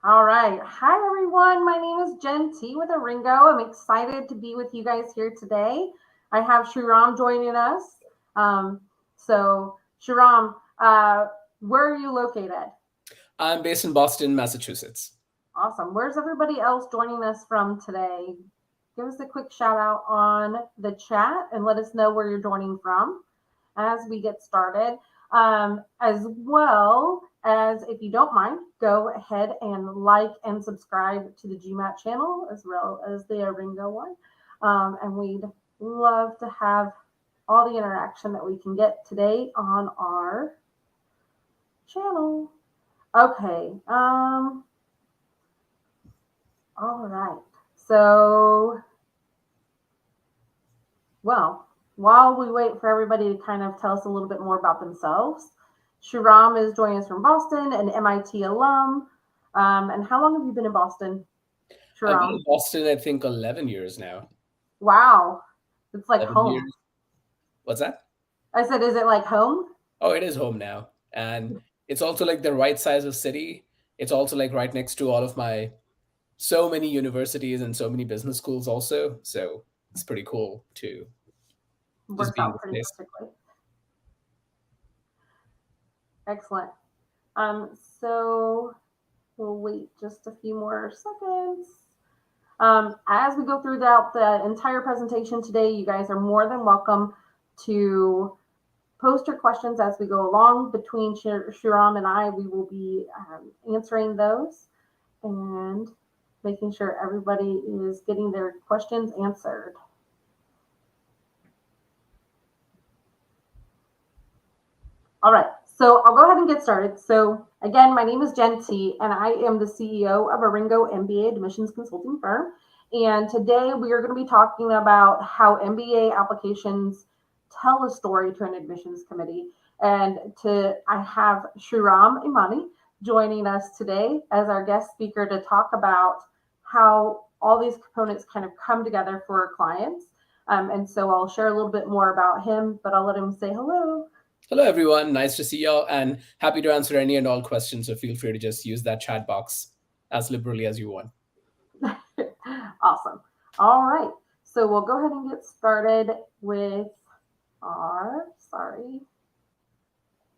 All right. Hi, everyone. My name is Jen T with Aringo. I'm excited to be with you guys here today. I have Sharon joining us. Um, Sharon, where are you located? I'm based in Boston, Massachusetts. Awesome. Where's everybody else joining us from today? Give us a quick shout out on the chat and let us know where you're joining from as we get started. As well as, if you don't mind, go ahead and like and subscribe to the GMAT channel as well as the Ringo one. And we'd love to have all the interaction that we can get today on our channel. Okay. All right. So, well, while we wait for everybody to kind of tell us a little bit more about themselves, Shiram is joining us from Boston, an MIT alum. And how long have you been in Boston, I've been in Shiram? Boston, I think, 11 years now. Wow, it's like 11 home. years. What's that? I said, is it like home? Oh, it is home now. And it's also like the right size of city. It's also like right next to all of my so many universities and so many business schools also. So it's pretty cool to just Works be in out this pretty place. perfectly. Excellent. So we'll wait just a few more seconds. As we go throughout the entire presentation today, you guys are more than welcome to post your questions as we go along. Between Shiram and I, we will be answering those and making sure everybody is getting their questions answered. All right, so I'll go ahead and get started. So again, my name is Jen T, and I am the CEO of Aringo MBA Admissions Consulting Firm. And today we are going to be talking about how MBA applications tell a story to an admissions committee. And I have Shriram Imani joining us today as our guest speaker to talk about how all these components kind of come together for our clients. And so I'll share a little bit more about him, but I'll let him say hello. Hello, everyone. Nice to see y'all and happy to answer any and all questions. So feel free to just use that chat box as liberally as you want. Awesome. All right. So we'll go ahead and get started with our,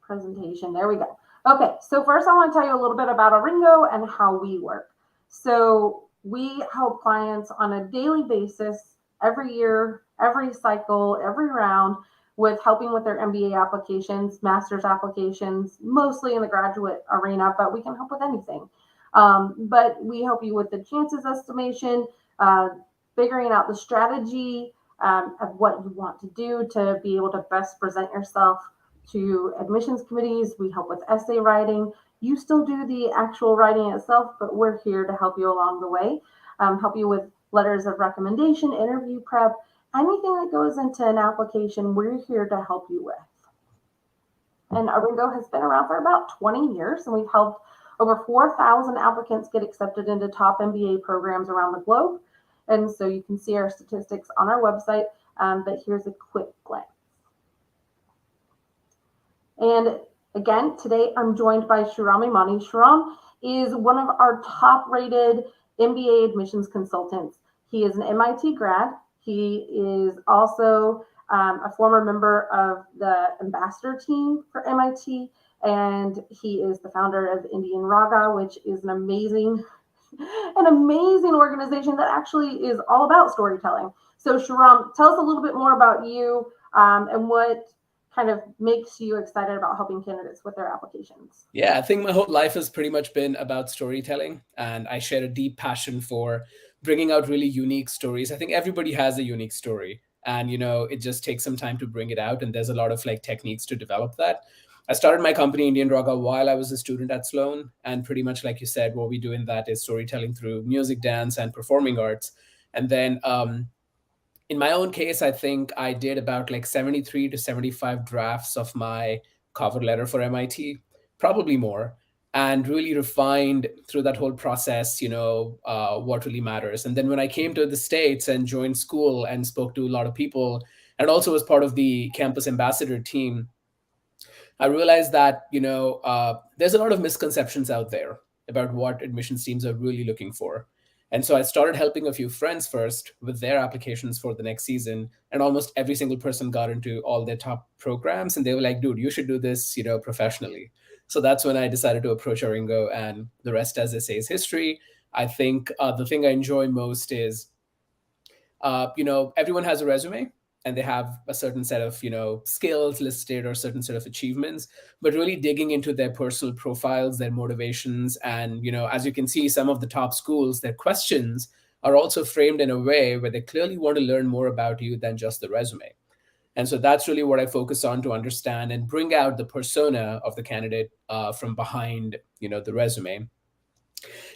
presentation. There we go. Okay. So first I want to tell you a little bit about Aringo and how we work. So we help clients on a daily basis, every year, every cycle, every round, with helping with their MBA applications, master's applications, mostly in the graduate arena, but we can help with anything. But we help you with the chances estimation, uh, figuring out the strategy of what you want to do to be able to best present yourself to admissions committees. We help with essay writing. You still do the actual writing itself, but we're here to help you along the way, help you with letters of recommendation, interview prep, anything that goes into an application, we're here to help you with. And Aringo has been around for about 20 years, and we've helped over 4,000 applicants get accepted into top MBA programs around the globe. And so you can see our statistics on our website, but here's a quick glance. And again, today I'm joined by Shiram Imani. Shiram is one of our top rated MBA admissions consultants. He is an MIT grad. He is also a former member of the ambassador team for MIT, and he is the founder of Indian Raga, which is an amazing organization that actually is all about storytelling. So Shiram, tell us a little bit more about you and what kind of makes you excited about helping candidates with their applications. Yeah, I think my whole life has pretty much been about storytelling, and I share a deep passion for bringing out really unique stories. I think everybody has a unique story, and it just takes some time to bring it out, and there's a lot of like techniques to develop that. I started my company Indian Raga while I was a student at Sloan, and pretty much like you said, what we do in that is storytelling through music, dance, and performing arts. And then in my own case, I think I did about like 73 to 75 drafts of my cover letter for MIT, probably more, and really refined through that whole process, what really matters. And then when I came to the States and joined school and spoke to a lot of people, and also was part of the campus ambassador team, I realized that, there's a lot of misconceptions out there. about what admissions teams are really looking for. And so I started helping a few friends first with their applications for the next season. And almost every single person got into all their top programs. And they were like, dude, you should do this, professionally. So that's when I decided to approach Oringo, and the rest, as they say, is history. I think the thing I enjoy most is, everyone has a resume and they have a certain set of, skills listed or a certain set of achievements, but really digging into their personal profiles, their motivations. And, as you can see, some of the top schools, their questions are also framed in a way where they clearly want to learn more about you than just the resume. And so that's really what I focus on, to understand and bring out the persona of the candidate from behind, the resume.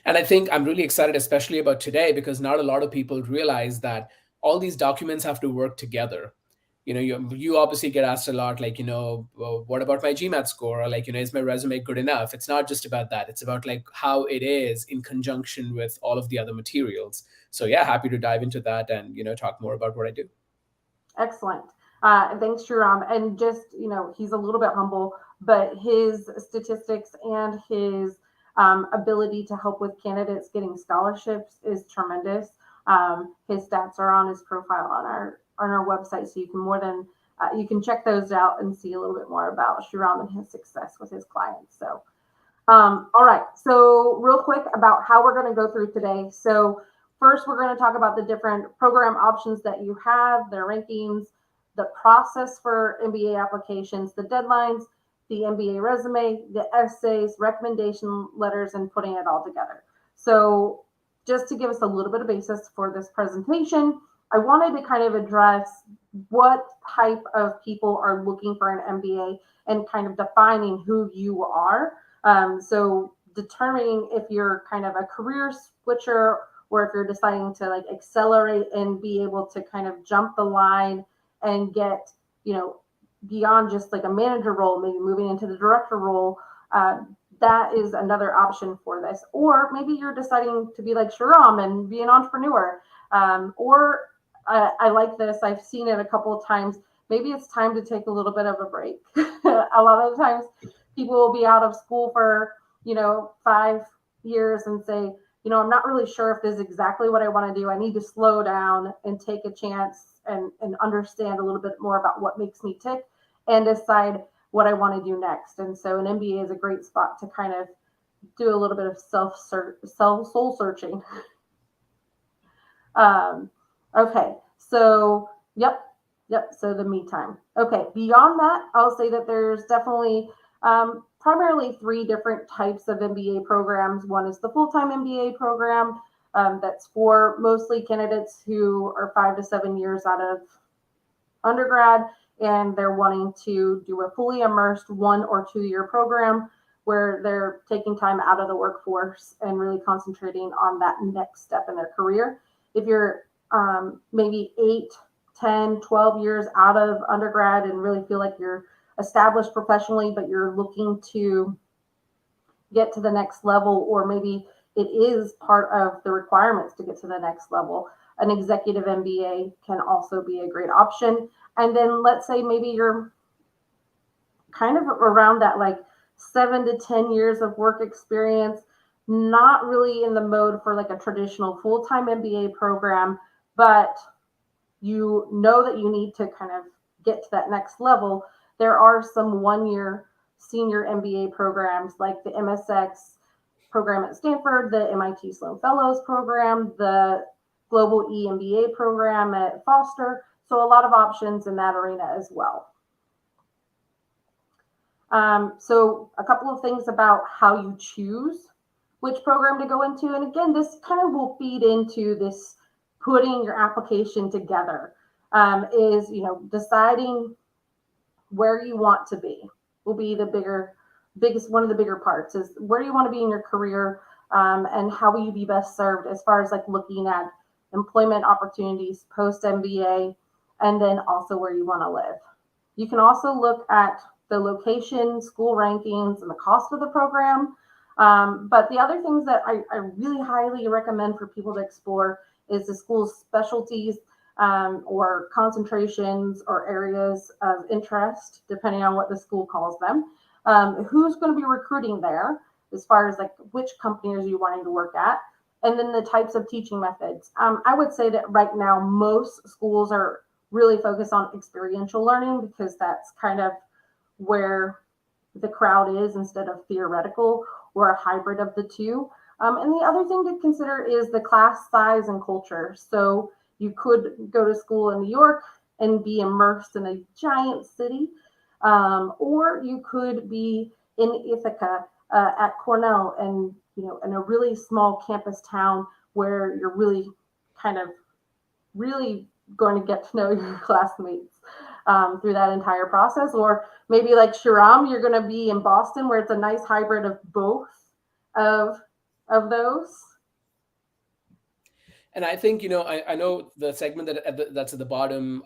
And I think I'm really excited, especially about today, because not a lot of people realize that all these documents have to work together. You obviously get asked a lot, like, well, what about my GMAT score? Or like, is my resume good enough? It's not just about that. It's about like how it is in conjunction with all of the other materials. So yeah, happy to dive into that and, talk more about what I do. Excellent. Thanks, Sharon. And just, he's a little bit humble, but his statistics and his ability to help with candidates getting scholarships is tremendous. His stats are on his profile on our website, so you can you can check those out and see a little bit more about Sharon and his success with his clients. So, all right. So, real quick about how we're going to go through today. So, first, we're going to talk about the different program options that you have, their rankings, the process for MBA applications, the deadlines, the MBA resume, the essays, recommendation letters, and putting it all together. So just to give us a little bit of basis for this presentation, I wanted to kind of address what type of people are looking for an MBA and kind of defining who you are. So determining if you're kind of a career switcher, or if you're deciding to like accelerate and be able to kind of jump the line and get, beyond just like a manager role, maybe moving into the director role, that is another option for this. Or maybe you're deciding to be like Sharon and be an entrepreneur. Or I like this, I've seen it a couple of times. Maybe it's time to take a little bit of a break. A lot of the times people will be out of school for, 5 years and say, I'm not really sure if this is exactly what I want to do. I need to slow down and take a chance and understand a little bit more about what makes me tick and decide what I want to do next. And so an MBA is a great spot to kind of do a little bit of soul searching. Okay, so yep. So the me time. Okay, beyond that, I'll say that there's definitely primarily 3 different types of MBA programs. One is the full-time MBA program. That's for mostly candidates who are 5 to 7 years out of undergrad, and they're wanting to do a fully immersed 1 or 2 year program where they're taking time out of the workforce and really concentrating on that next step in their career. If you're maybe 8, 10, 12 years out of undergrad and really feel like you're established professionally, but you're looking to get to the next level, or maybe it is part of the requirements to get to the next level, an executive MBA can also be a great option. And then let's say maybe you're kind of around that like 7 to 10 years of work experience, not really in the mode for like a traditional full-time MBA program, but you know that you need to kind of get to that next level. There are some 1-year senior MBA programs like the MSX program at Stanford, the MIT Sloan Fellows program, the Global EMBA program at Foster. So a lot of options in that arena as well. So a couple of things about how you choose which program to go into. And again, this kind of will feed into this putting your application together, is, deciding where you want to be will be the biggest, one of the bigger parts is where you want to be in your career, and how will you be best served as far as like looking at employment opportunities post MBA, and then also where you want to live. You can also look at the location, school rankings, and the cost of the program. But the other things that I really highly recommend for people to explore is the school's specialties, or concentrations or areas of interest, depending on what the school calls them. Who's going to be recruiting there? as far as like which company are you wanting to work at, and then the types of teaching methods. I would say that right now most schools are really focused on experiential learning because that's kind of where the crowd is instead of theoretical, or a hybrid of the two. And the other thing to consider is the class size and culture. So you could go to school in New York and be immersed in a giant city, or you could be in Ithaca at Cornell, and in a really small campus town where you're really kind of really going to get to know your classmates through that entire process. Or maybe like Sharon, you're going to be in Boston, where it's a nice hybrid of both of those. And I think, I know the segment that's at the bottom,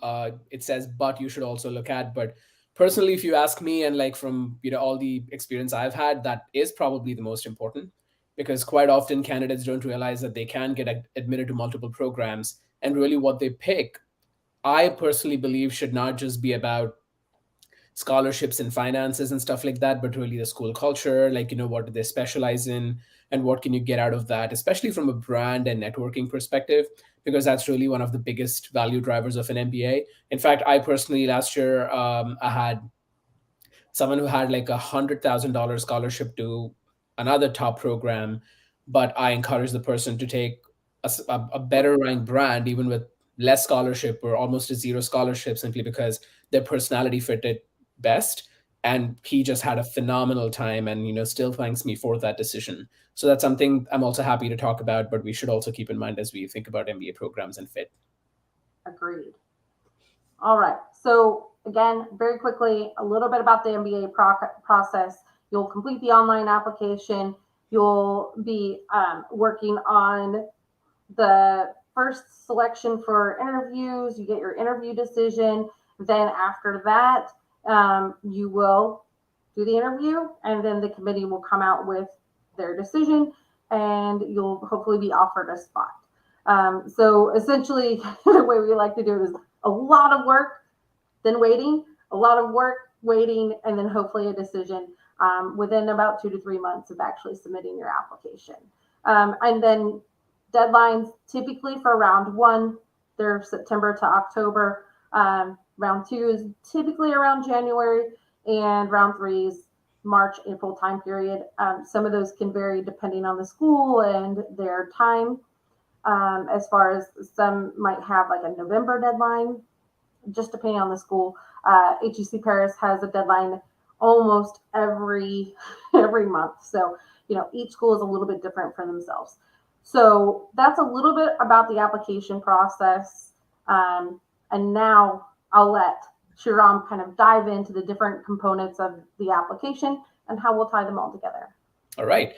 it says, but you should also look at. But personally, if you ask me, and like from, all the experience I've had, that is probably the most important, because quite often candidates don't realize that they can get admitted to multiple programs. And really what they pick, I personally believe, should not just be about scholarships and finances and stuff like that, but really the school culture, like, what do they specialize in, and what can you get out of that, especially from a brand and networking perspective, because that's really one of the biggest value drivers of an MBA. In fact, I personally last year, I had someone who had like $100,000 scholarship to another top program, but I encouraged the person to take a better ranked brand, even with less scholarship or almost a zero scholarship, simply because their personality fitted best. And he just had a phenomenal time, and still thanks me for that decision. So that's something I'm also happy to talk about, but we should also keep in mind as we think about MBA programs and fit. Agreed. All right. So again, very quickly, a little bit about the MBA process. You'll complete the online application. You'll be working on the first selection for interviews. You get your interview decision. Then after that, you will do the interview, and then the committee will come out with their decision, and you'll hopefully be offered a spot. So essentially, the way we like to do it is a lot of work, then waiting, a lot of work, waiting, and then hopefully a decision within about 2 to 3 months of actually submitting your application. And then deadlines typically for round one, they're September to October. Round two is typically around January, and round three is March, April time period. Some of those can vary depending on the school and their time. As far as some might have like a November deadline, just depending on the school. HEC Paris has a deadline almost every month. So, each school is a little bit different for themselves. So that's a little bit about the application process. And now I'll let Sharon kind of dive into the different components of the application and how we'll tie them all together. All right.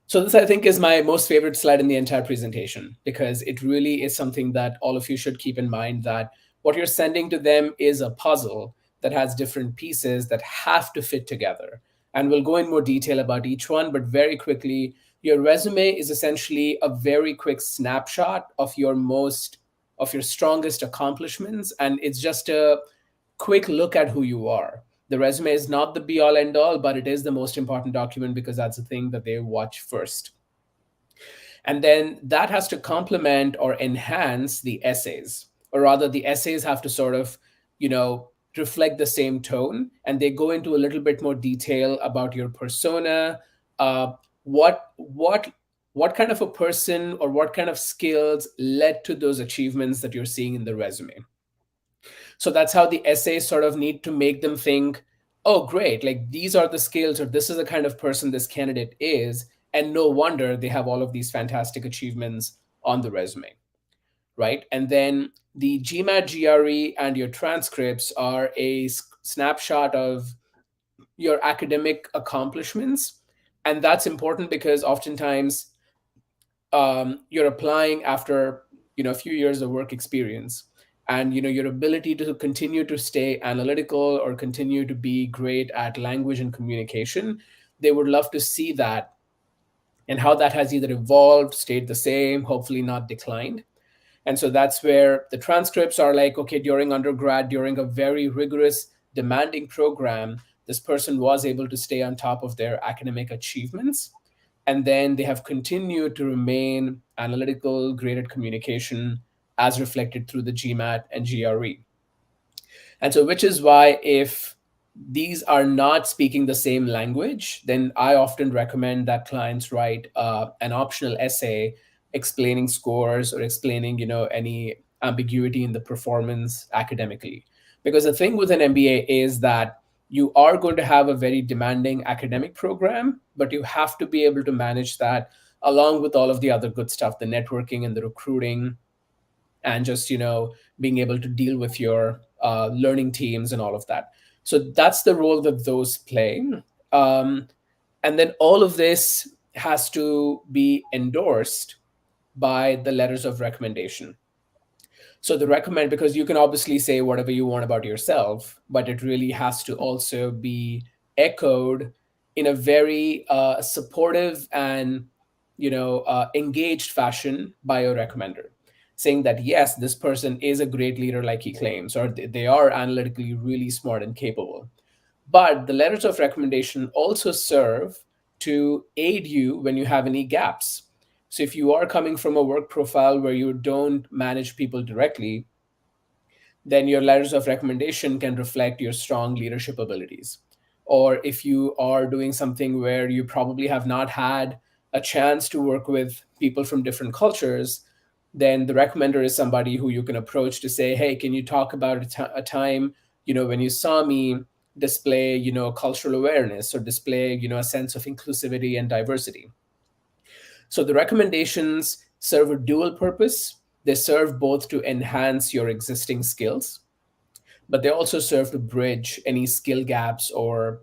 So this, I think, is my most favorite slide in the entire presentation, because it really is something that all of you should keep in mind, that what you're sending to them is a puzzle that has different pieces that have to fit together. And we'll go in more detail about each one, but very quickly, your resume is essentially a very quick snapshot of your strongest accomplishments. And it's just a quick look at who you are. The resume is not the be all end all, but it is the most important document, because that's the thing that they watch first. And then that has to complement or enhance the essays, or rather the essays have to sort of, reflect the same tone, and they go into a little bit more detail about your persona, what kind of a person or what kind of skills led to those achievements that you're seeing in the resume. So that's how the essays sort of need to make them think, oh, great, like these are the skills, or this is the kind of person this candidate is. And no wonder they have all of these fantastic achievements on the resume, right? And then the GMAT GRE and your transcripts are a snapshot of your academic accomplishments. And that's important because oftentimes you're applying after a few years of work experience, and your ability to continue to stay analytical or continue to be great at language and communication, they would love to see that, and how that has either evolved, stayed the same, hopefully not declined. And so that's where the transcripts are like, okay, during undergrad, during a very rigorous, demanding program, this person was able to stay on top of their academic achievements. And then they have continued to remain analytical, graded communication as reflected through the GMAT and GRE. And so, which is why if these are not speaking the same language, then I often recommend that clients write an optional essay explaining scores or explaining, any ambiguity in the performance academically. Because the thing with an MBA is that you are going to have a very demanding academic program, but you have to be able to manage that along with all of the other good stuff, the networking and the recruiting, and just being able to deal with your learning teams and all of that. So that's the role that those play. um, and then all of this has to be endorsed by the letters of recommendation. So the recommend, because you can obviously say whatever you want about yourself, but it really has to also be echoed in a very supportive and engaged fashion by your recommender, saying that yes, this person is a great leader like he claims, or they are analytically really smart and capable. But the letters of recommendation also serve to aid you when you have any gaps. So if you are coming from a work profile where you don't manage people directly, then your letters of recommendation can reflect your strong leadership abilities. Or if you are doing something where you probably have not had a chance to work with people from different cultures, then the recommender is somebody who you can approach to say, hey, can you talk about a time, when you saw me display, cultural awareness, or display, a sense of inclusivity and diversity. So the recommendations serve a dual purpose. They serve both to enhance your existing skills, but they also serve to bridge any skill gaps or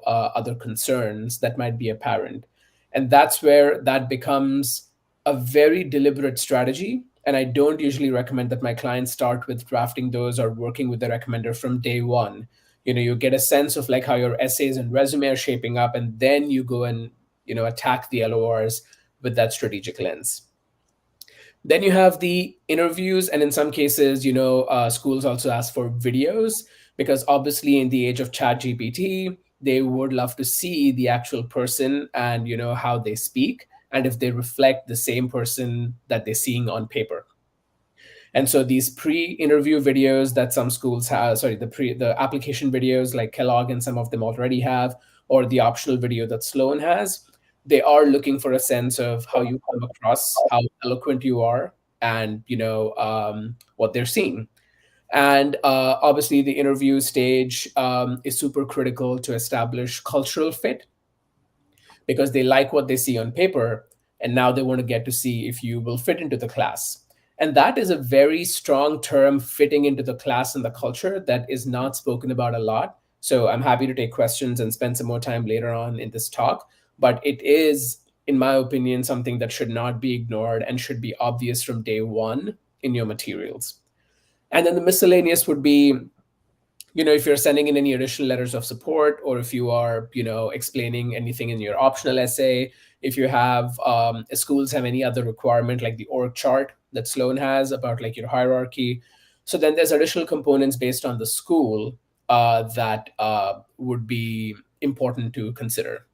other concerns that might be apparent. And that's where that becomes a very deliberate strategy. And I don't usually recommend that my clients start with drafting those or working with the recommender from day one. You get a sense of like how your essays and resume are shaping up, and then you go and attack the LORs with that strategic lens. Then you have the interviews, and in some cases, schools also ask for videos, because obviously in the age of Chat GPT, they would love to see the actual person and how they speak, and if they reflect the same person that they're seeing on paper. And so these pre-interview videos that some schools have, sorry, the application videos like Kellogg and some of them already have, or the optional video that Sloan has, they are looking for a sense of how you come across, how eloquent you are, and what they're seeing. And obviously, the interview stage is super critical to establish cultural fit, because they like what they see on paper, and now they want to get to see if you will fit into the class. And that is a very strong term, fitting into the class and the culture, that is not spoken about a lot. So I'm happy to take questions and spend some more time later on in this talk. But it is, in my opinion, something that should not be ignored and should be obvious from day one in your materials. And then the miscellaneous would be, if you're sending in any additional letters of support, or if you are, explaining anything in your optional essay, if you have, schools have any other requirement like the org chart that Sloan has about like your hierarchy. So then there's additional components based on the school that would be important to consider.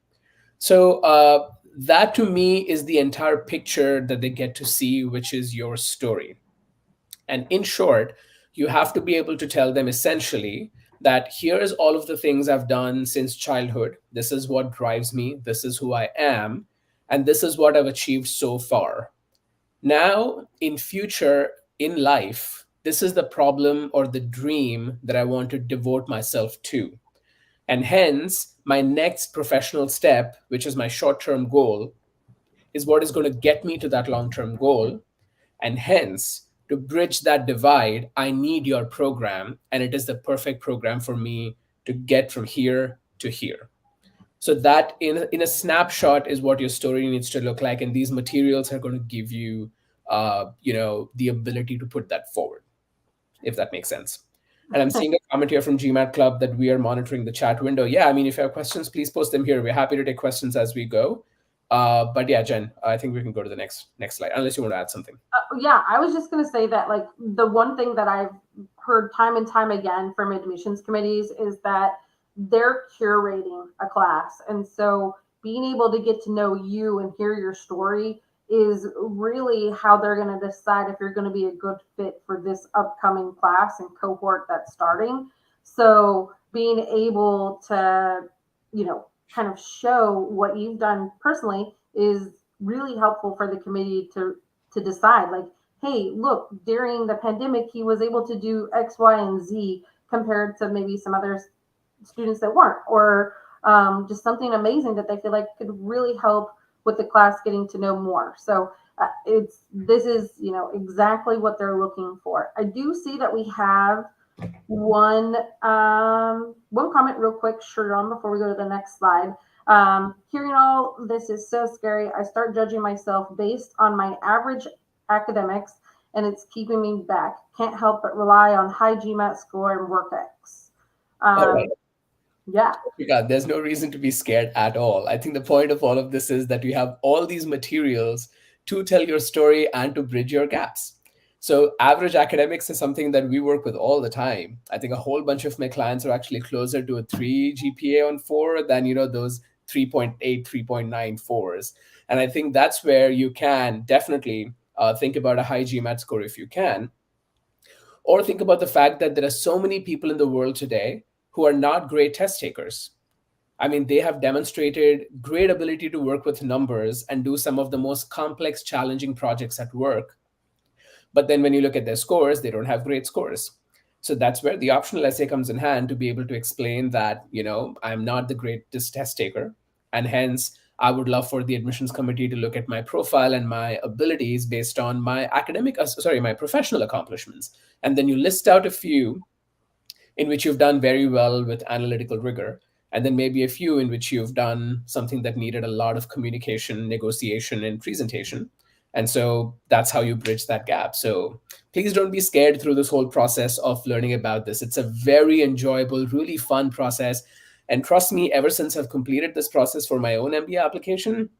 So that to me is the entire picture that they get to see, which is your story. And in short, you have to be able to tell them essentially that here's all of the things I've done since childhood. This is what drives me. This is who I am. And this is what I've achieved so far. Now, in future, in life, this is the problem or the dream that I want to devote myself to. And hence, my next professional step, which is my short term goal, is what is going to get me to that long term goal. And hence, to bridge that divide, I need your program. And it is the perfect program for me to get from here to here. So that in a snapshot is what your story needs to look like. And these materials are going to give you, the ability to put that forward, if that makes sense. And I'm seeing a comment here from GMAT Club that we are monitoring the chat window. Yeah, I mean, if you have questions, please post them here. We're happy to take questions as we go. But yeah, Jen, I think we can go to the next slide, unless you want to add something. Yeah, I was just going to say that, like, the one thing that I've heard time and time again from admissions committees is that they're curating a class. And so being able to get to know you and hear your story is really how they're going to decide if you're going to be a good fit for this upcoming class and cohort that's starting. So being able to, kind of show what you've done personally is really helpful for the committee to decide, like, hey, look, during the pandemic he was able to do X, Y, and Z compared to maybe some other students that weren't, or just something amazing that they feel like could really help with the class getting to know more. So this is exactly what they're looking for. I do see that we have one comment real quick, Sharon, before we go to the next slide. Hearing all this is so scary. I start judging myself based on my average academics, and it's keeping me back. Can't help but rely on high GMAT score and work X. All right. Yeah. Yeah, there's no reason to be scared at all. I think the point of all of this is that you have all these materials to tell your story and to bridge your gaps. So, average academics is something that we work with all the time. I think a whole bunch of my clients are actually closer to a 3 GPA on 4 than, those 3.8, 3.94s. And I think that's where you can definitely think about a high GMAT score if you can, or think about the fact that there are so many people in the world today who are not great test takers. I mean, they have demonstrated great ability to work with numbers and do some of the most complex, challenging projects at work. But then when you look at their scores, they don't have great scores. So that's where the optional essay comes in hand to be able to explain that, I'm not the greatest test taker. And hence, I would love for the admissions committee to look at my profile and my abilities based on my my professional accomplishments. And then you list out a few in which you've done very well with analytical rigor, and then maybe a few in which you've done something that needed a lot of communication, negotiation, and presentation. And so that's how you bridge that gap. So please don't be scared through this whole process of learning about this. It's a very enjoyable, really fun process. And trust me, ever since I've completed this process for my own MBA application,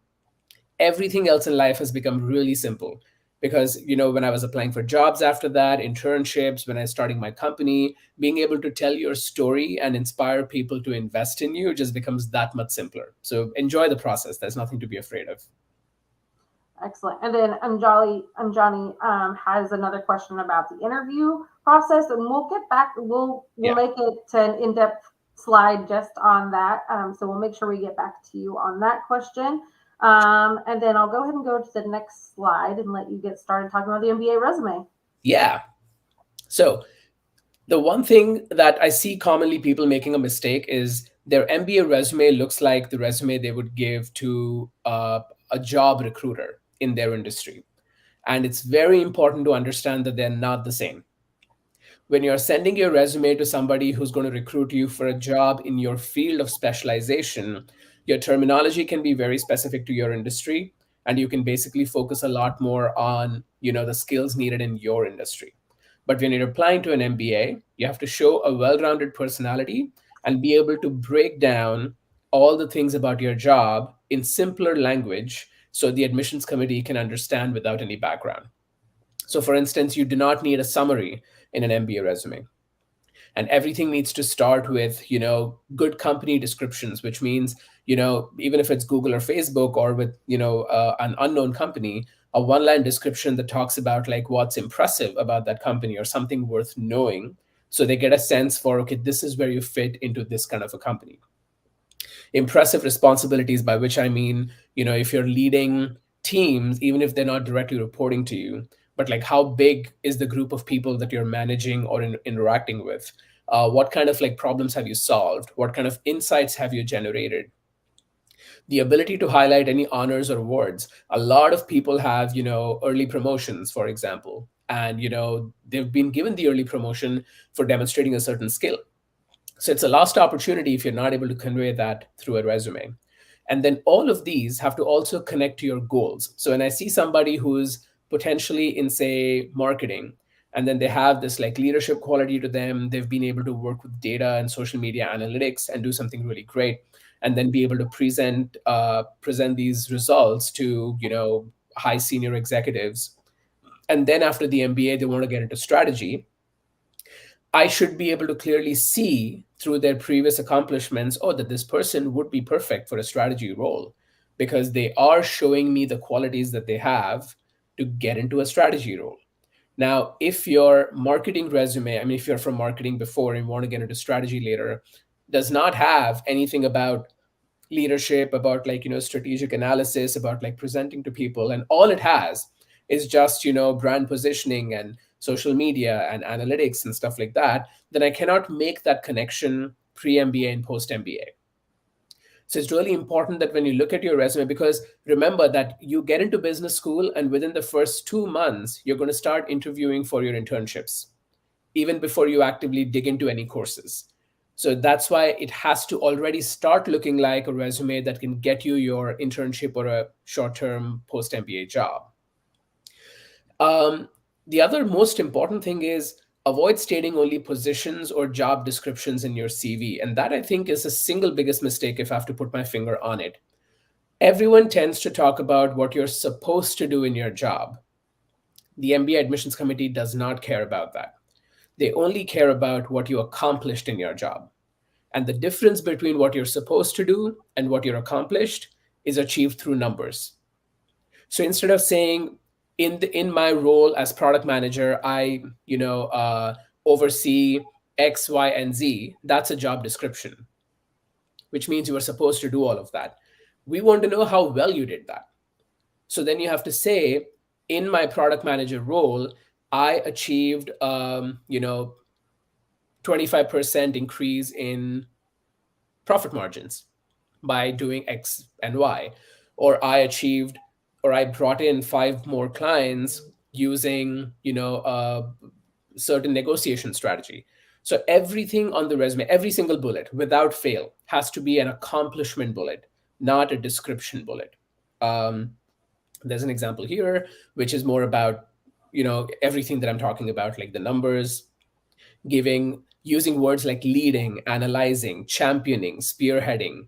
everything else in life has become really simple. Because when I was applying for jobs after that, internships, when I was starting my company, being able to tell your story and inspire people to invest in you just becomes that much simpler. So enjoy the process. There's nothing to be afraid of. Excellent. And then Johnny has another question about the interview process, and we'll get back. We'll make it an in-depth slide just on that. So we'll make sure we get back to you on that question. And then I'll go ahead and go to the next slide and let you get started talking about the MBA resume. Yeah. So the one thing that I see commonly people making a mistake is their MBA resume looks like the resume they would give to a job recruiter in their industry. And it's very important to understand that they're not the same. When you're sending your resume to somebody who's going to recruit you for a job in your field of specialization, your terminology can be very specific to your industry, and you can basically focus a lot more on, the skills needed in your industry. But when you're applying to an MBA, you have to show a well-rounded personality and be able to break down all the things about your job in simpler language so the admissions committee can understand without any background. So, for instance, you do not need a summary in an MBA resume. And everything needs to start with, good company descriptions, which means, even if it's Google or Facebook or with, an unknown company, a one-line description that talks about like what's impressive about that company or something worth knowing. So they get a sense for, okay, this is where you fit into this kind of a company. Impressive responsibilities, by which I mean, if you're leading teams, even if they're not directly reporting to you, but like how big is the group of people that you're managing or interacting with? What kind of like problems have you solved? What kind of insights have you generated? The ability to highlight any honors or awards. A lot of people have, early promotions, for example, and they've been given the early promotion for demonstrating a certain skill. So it's a lost opportunity if you're not able to convey that through a resume. And then all of these have to also connect to your goals. So when I see somebody who's potentially in, say, marketing, and then they have this like leadership quality to them, they've been able to work with data and social media analytics and do something really great, and then be able to present these results to high senior executives. And then after the MBA, they want to get into strategy. I should be able to clearly see through their previous accomplishments, oh, that this person would be perfect for a strategy role because they are showing me the qualities that they have to get into a strategy role. Now, if your marketing resume, I mean, if you're from marketing before and want to get into strategy later, does not have anything about leadership, about like, strategic analysis, about like presenting to people, and all it has is just, brand positioning and social media and analytics and stuff like that, then I cannot make that connection pre MBA and post MBA. So it's really important that when you look at your resume, because remember that you get into business school and within the first 2 months, you're going to start interviewing for your internships, even before you actively dig into any courses. So that's why it has to already start looking like a resume that can get you your internship or a short term post MBA job. Um, the other most important thing is avoid stating only positions or job descriptions in your CV. And that I think is the single biggest mistake if I have to put my finger on it. Everyone tends to talk about what you're supposed to do in your job. The MBA admissions committee does not care about that. They only care about what you accomplished in your job. And the difference between what you're supposed to do and what you're accomplished is achieved through numbers. So instead of saying, in my role as product manager, I oversee X, Y, and Z, that's a job description, which means you are supposed to do all of that. We want to know how well you did that. So then you have to say, in my product manager role, I achieved 25% increase in profit margins by doing X and Y, or I brought in 5 more clients using a certain negotiation strategy. So everything on the resume, every single bullet without fail has to be an accomplishment bullet, not a description bullet. um, there's an example here which is more about everything that I'm talking about, like the numbers, using words like leading, analyzing, championing, spearheading,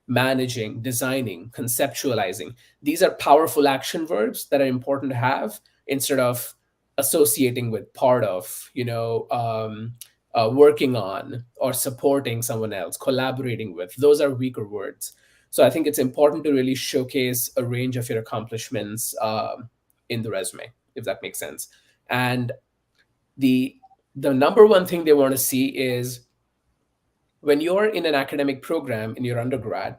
managing, designing, conceptualizing. These are powerful action verbs that are important to have instead of associating with part of, working on or supporting someone else, collaborating with. Those are weaker words. So I think it's important to really showcase a range of your accomplishments in the resume, if that makes sense. And the the number one thing they want to see is when you're in an academic program in your undergrad,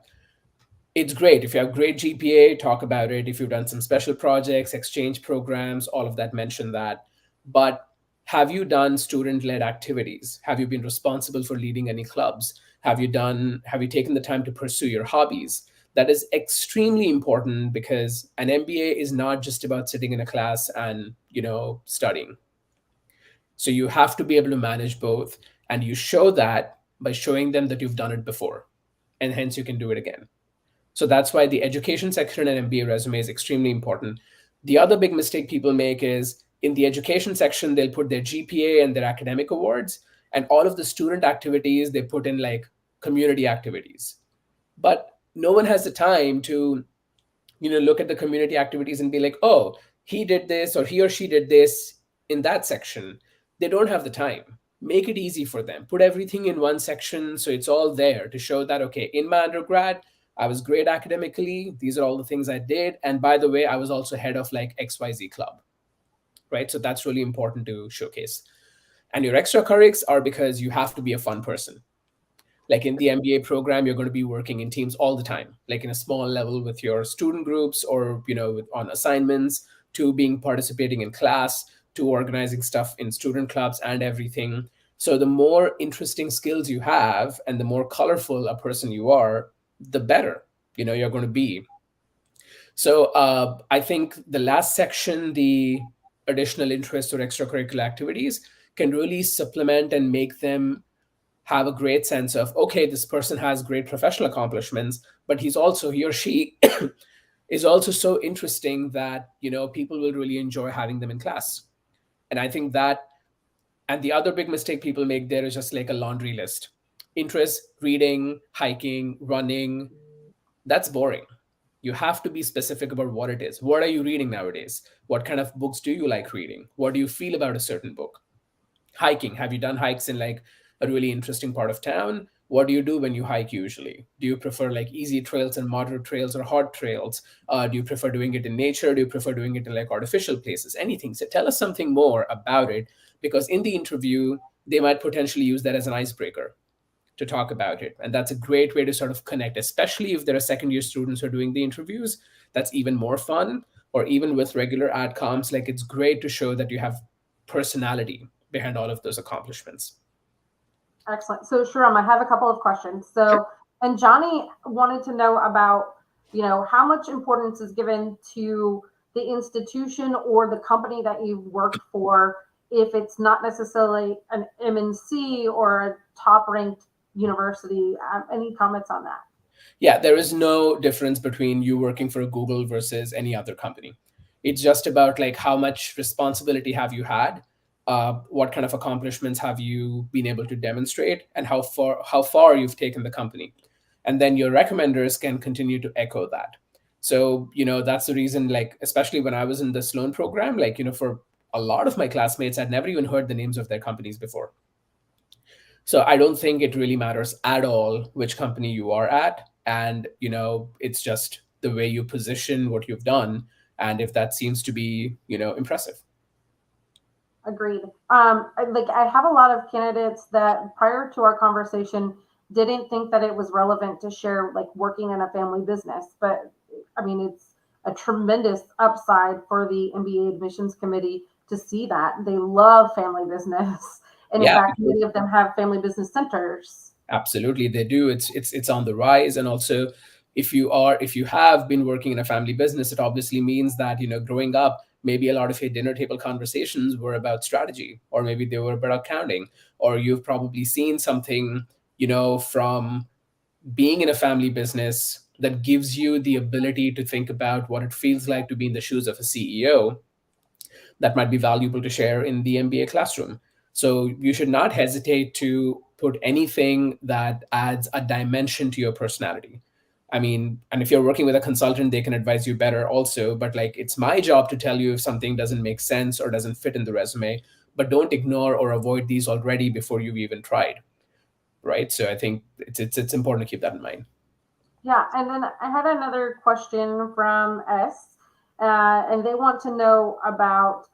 it's great if you have great GPA, talk about it. If you've done some special projects, exchange programs, all of that, mention that. But have you done student-led activities? Have you been responsible for leading any clubs? Have you taken the time to pursue your hobbies? That is extremely important because an MBA is not just about sitting in a class and, studying. So you have to be able to manage both. And you show that by showing them that you've done it before. And hence you can do it again. So that's why the education section in an MBA resume is extremely important. The other big mistake people make is in the education section, they'll put their GPA and their academic awards, and all of the student activities, they put in like community activities. But no one has the time to, look at the community activities and be like, oh, he did this or he or she did this in that section. They don't have the time. Make it easy for them. Put everything in one section so it's all there to show that, okay, in my undergrad, I was great academically. These are all the things I did. And by the way, I was also head of like XYZ club, right? So that's really important to showcase. And your extracurriculars are because you have to be a fun person. Like in the MBA program, you're going to be working in teams all the time, like in a small level with your student groups or, on assignments, to being participating in class, to organizing stuff in student clubs and everything. So the more interesting skills you have and the more colorful a person you are, the better, you're going to be. So I think the last section, the additional interests or extracurricular activities, can really supplement and make them have a great sense of, okay, this person has great professional accomplishments, but he or she is also so interesting that, people will really enjoy having them in class. And I think that, and the other big mistake people make there is just like a laundry list. Interest, reading, hiking, running, that's boring. You have to be specific about what it is. What are you reading nowadays? What kind of books do you like reading? What do you feel about a certain book? Hiking, have you done hikes in like a really interesting part of town. What do you do when you hike usually? Do you prefer like easy trails and moderate trails or hard trails? Do you prefer doing it in nature? Do you prefer doing it in like artificial places? Anything. So tell us something more about it, because in the interview, they might potentially use that as an icebreaker to talk about it. And that's a great way to sort of connect, especially if there are second year students who are doing the interviews. That's even more fun. Or even with regular adcoms, like it's great to show that you have personality behind all of those accomplishments. Excellent. So, Sharon, I have a couple of questions. Sure. And Johnny wanted to know about, how much importance is given to the institution or the company that you work for if it's not necessarily an MNC or a top ranked university. Any comments on that? Yeah, there is no difference between you working for Google versus any other company. It's just about like how much responsibility have you had, what kind of accomplishments have you been able to demonstrate, and how far you've taken the company, and then your recommenders can continue to echo that. So that's the reason, like especially when I was in the Sloan program, like for a lot of my classmates, I'd never even heard the names of their companies before. So I don't think it really matters at all which company you are at. And, it's just the way you position what you've done. And if that seems to be, impressive. Agreed. Like I have a lot of candidates that prior to our conversation didn't think that it was relevant to share like working in a family business, but I mean it's a tremendous upside for the MBA admissions committee to see that. They love family business. And in Yeah, fact, many of them have family business centers. absolutely. They do. It's on the rise. And also if you have been working in a family business, it obviously means that, growing up, maybe a lot of your dinner table conversations were about strategy, or maybe they were about accounting, or you've probably seen something, from being in a family business that gives you the ability to think about what it feels like to be in the shoes of a CEO that might be valuable to share in the MBA classroom. So you should not hesitate to put anything that adds a dimension to your personality. I mean, and if you're working with a consultant, they can advise you better also. But like, it's my job to tell you if something doesn't make sense or doesn't fit in the resume. But don't ignore or avoid these already before you've even tried, right? So I think it's important to keep that in mind. Yeah, and then I had another question from S, and they want to know about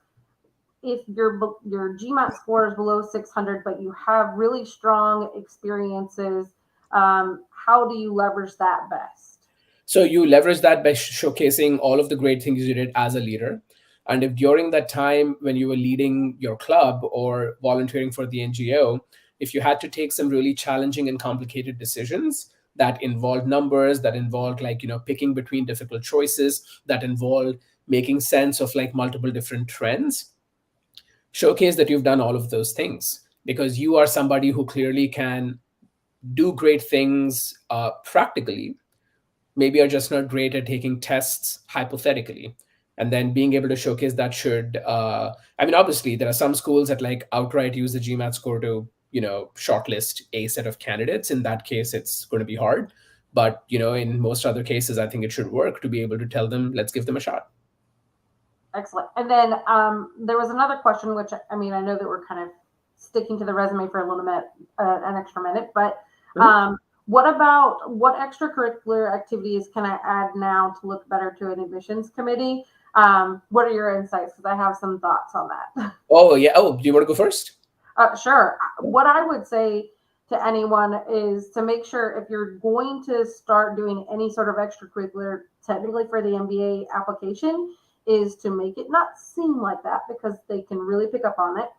if your GMAT score is below 600, but you have really strong experiences, how do you leverage that best? So you leverage that by showcasing all of the great things you did as a leader. And if during that time when you were leading your club or volunteering for the NGO, if you had to take some really challenging and complicated decisions that involved numbers, that involved like, picking between difficult choices, that involved making sense of like multiple different trends, showcase that you've done all of those things, because you are somebody who clearly can do great things practically, maybe are just not great at taking tests hypothetically. And then being able to showcase that should, I mean, obviously there are some schools that like outright use the GMAT score to, shortlist a set of candidates. In that case, it's going to be hard. But, in most other cases, I think it should work to be able to tell them, let's give them a shot. Excellent. And then there was another question, which I mean, I know that we're kind of sticking to the resume for a little bit, an extra minute, but what extracurricular activities can I add now to look better to an admissions committee? What are your insights? Because I have some thoughts on that. Oh, yeah. Oh, do you want to go first? Sure. What I would say to anyone is to make sure if you're going to start doing any sort of extracurricular, technically for the MBA application, is to make it not seem like that because they can really pick up on it.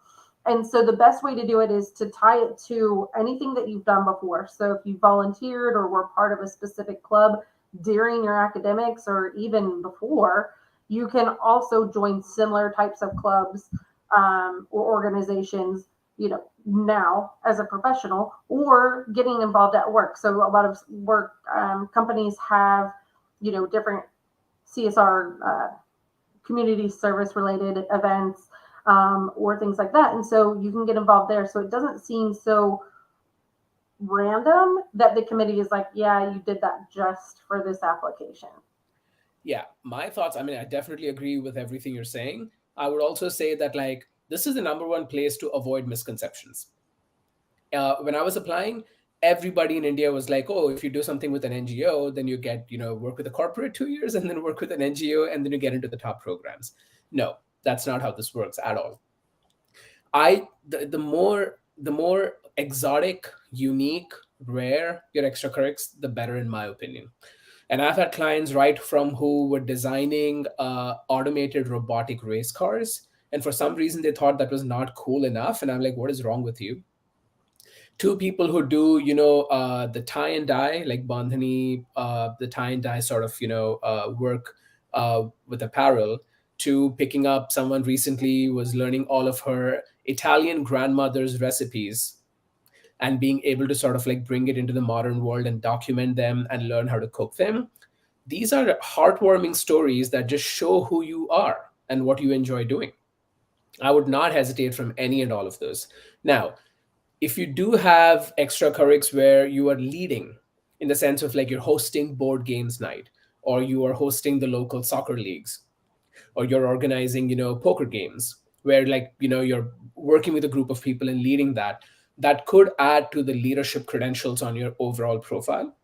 And so the best way to do it is to tie it to anything that you've done before. So if you volunteered or were part of a specific club during your academics or even before, you can also join similar types of clubs or organizations, now as a professional or getting involved at work. So a lot of work companies have, different CSR community service related events or things like that. And so you can get involved there. So it doesn't seem so random that the committee is like, yeah, you did that just for this application. Yeah, my thoughts. I mean, I definitely agree with everything you're saying. I would also say that, like, this is the number one place to avoid misconceptions. when I was applying, everybody in India was like, oh, if you do something with an NGO, then you get, work with a corporate 2 years and then work with an NGO and then you get into the top programs. No, that's not how this works at all. The more exotic, unique, rare your extracurriculars, the better, in my opinion. And I've had clients right from who were designing automated robotic race cars, and for some reason they thought that was not cool enough. And I'm like, what is wrong with you? Two people who do, the tie and dye, like bandhani, the tie and dye sort of, work with apparel, to picking up someone recently was learning all of her Italian grandmother's recipes and being able to sort of like bring it into the modern world and document them and learn how to cook them. These are heartwarming stories that just show who you are and what you enjoy doing. I would not hesitate from any and all of those. Now, if you do have extracurriculars where you are leading, in the sense of like you're hosting board games night, or you are hosting the local soccer leagues, or you're organizing, poker games, where like, you're working with a group of people and leading that could add to the leadership credentials on your overall profile.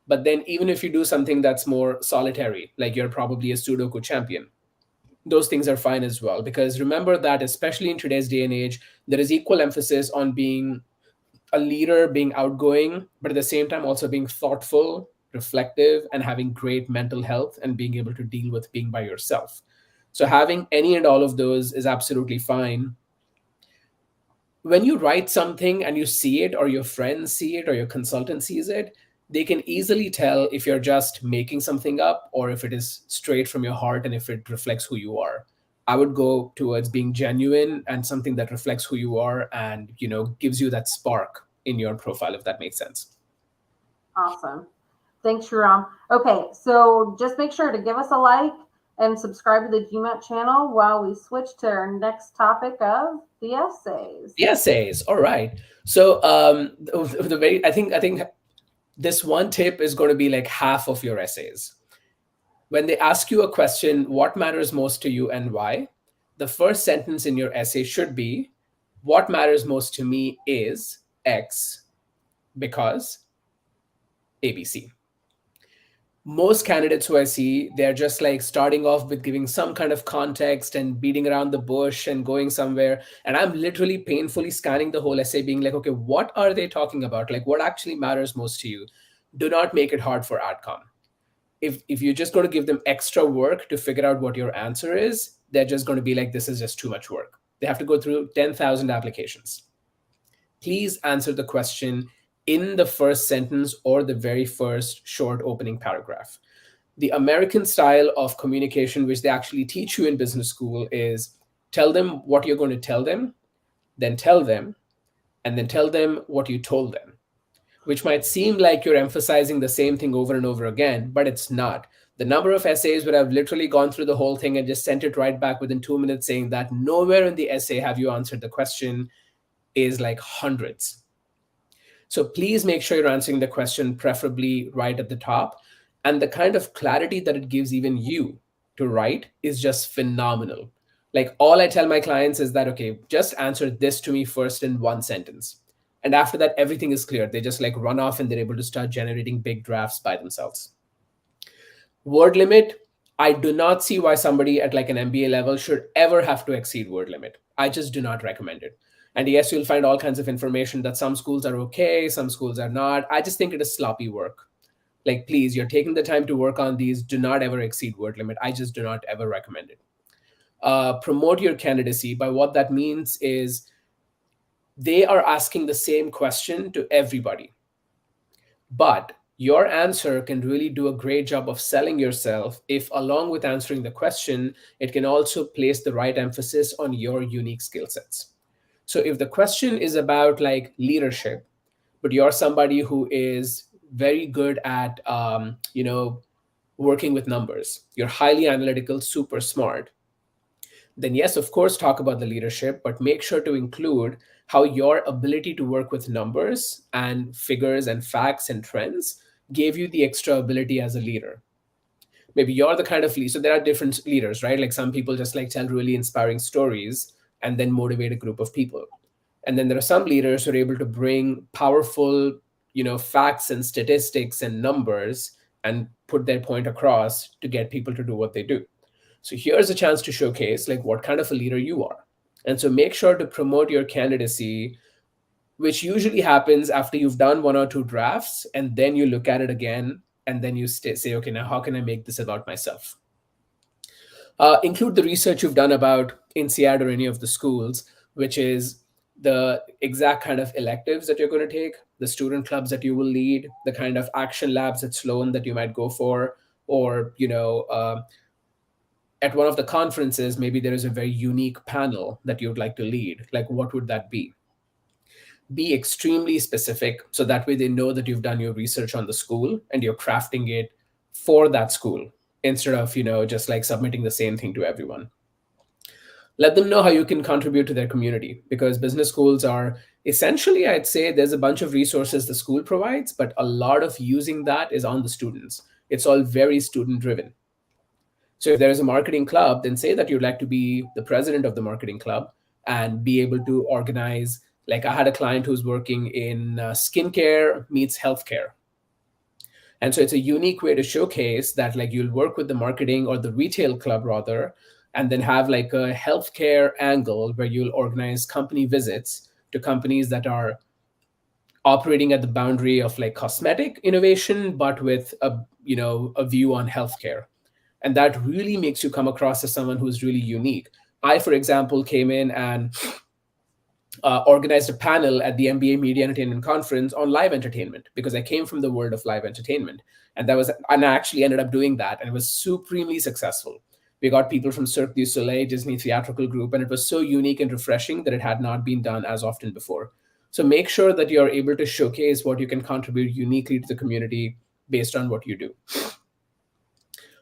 But then even if you do something that's more solitary, like you're probably a Sudoku champion, those things are fine as well. Because remember that, especially in today's day and age, there is equal emphasis on being a leader, being outgoing, but at the same time also being thoughtful, reflective, and having great mental health and being able to deal with being by yourself. So having any and all of those is absolutely fine. When you write something and you see it, or your friends see it, or your consultant sees it, they can easily tell if you're just making something up or if it is straight from your heart and if it reflects who you are. I would go towards being genuine and something that reflects who you are and, gives you that spark in your profile, if that makes sense. Awesome. Thanks, Sharon. Okay, so just make sure to give us a like and subscribe to the GMAT channel while we switch to our next topic of the essays. The essays. All right. So I think this one tip is going to be like half of your essays. When they ask you a question, what matters most to you and why? The first sentence in your essay should be, what matters most to me is X because ABC. Most candidates who I see, they're just like starting off with giving some kind of context and beating around the bush and going somewhere. And I'm literally painfully scanning the whole essay, being like, okay, what are they talking about? Like, what actually matters most to you? Do not make it hard for AdCom. If you're just going to give them extra work to figure out what your answer is, they're just going to be like, this is just too much work. They have to go through 10,000 applications. Please answer the question in the first sentence or the very first short opening paragraph. The American style of communication, which they actually teach you in business school, is tell them what you're going to tell them, and then tell them what you told them, which might seem like you're emphasizing the same thing over and over again, but it's not. The number of essays where I've literally gone through the whole thing and just sent it right back within 2 minutes saying that nowhere in the essay have you answered the question is like hundreds. So please make sure you're answering the question, preferably right at the top. And the kind of clarity that it gives even you to write is just phenomenal. Like, all I tell my clients is that, okay, just answer this to me first in one sentence. And after that, everything is clear. They just like run off and they're able to start generating big drafts by themselves. Word limit, I do not see why somebody at like an MBA level should ever have to exceed word limit. I just do not recommend it. And yes, you'll find all kinds of information that some schools are okay, some schools are not. I just think it is sloppy work. Like, please, you're taking the time to work on these. Do not ever exceed word limit. I just do not ever recommend it. Promote your candidacy. By what that means is they are asking the same question to everybody. But your answer can really do a great job of selling yourself if, along with answering the question, it can also place the right emphasis on your unique skill sets. So if the question is about like leadership, but you're somebody who is very good at, working with numbers, you're highly analytical, super smart, then yes, of course, talk about the leadership, but make sure to include how your ability to work with numbers and figures and facts and trends gave you the extra ability as a leader. Maybe you're the kind of leader. So there are different leaders, right? Like some people just like tell really inspiring stories and then motivate a group of people. And then there are some leaders who are able to bring powerful, facts and statistics and numbers and put their point across to get people to do what they do. So here's a chance to showcase like what kind of a leader you are. And so make sure to promote your candidacy, which usually happens after you've done one or two drafts, and then you look at it again, and then you say, okay, now how can I make this about myself? Include the research you've done about INSEAD or any of the schools, which is the exact kind of electives that you're going to take, the student clubs that you will lead, the kind of action labs at Sloan that you might go for, or at one of the conferences, maybe there is a very unique panel that you'd like to lead. Like, what would that be? Be extremely specific so that way they know that you've done your research on the school and you're crafting it for that school instead of just like submitting the same thing to everyone. Let them know how you can contribute to their community, because business schools are essentially, I'd say, there's a bunch of resources the school provides, but a lot of using that is on the students. It's all very student driven. So if there is a marketing club, then say that you'd like to be the president of the marketing club and be able to organize. Like, I had a client who's working in skincare meets healthcare. And so it's a unique way to showcase that, like, you'll work with the marketing or the retail club rather, and then have like a healthcare angle where you'll organize company visits to companies that are operating at the boundary of like cosmetic innovation, but with a view on healthcare. And that really makes you come across as someone who's really unique. I, for example, came in and organized a panel at the MBA Media Entertainment Conference on live entertainment, because I came from the world of live entertainment. And I actually ended up doing that, and it was supremely successful. We got people from Cirque du Soleil, Disney Theatrical Group, and it was so unique and refreshing that it had not been done as often before. So make sure that you're able to showcase what you can contribute uniquely to the community based on what you do.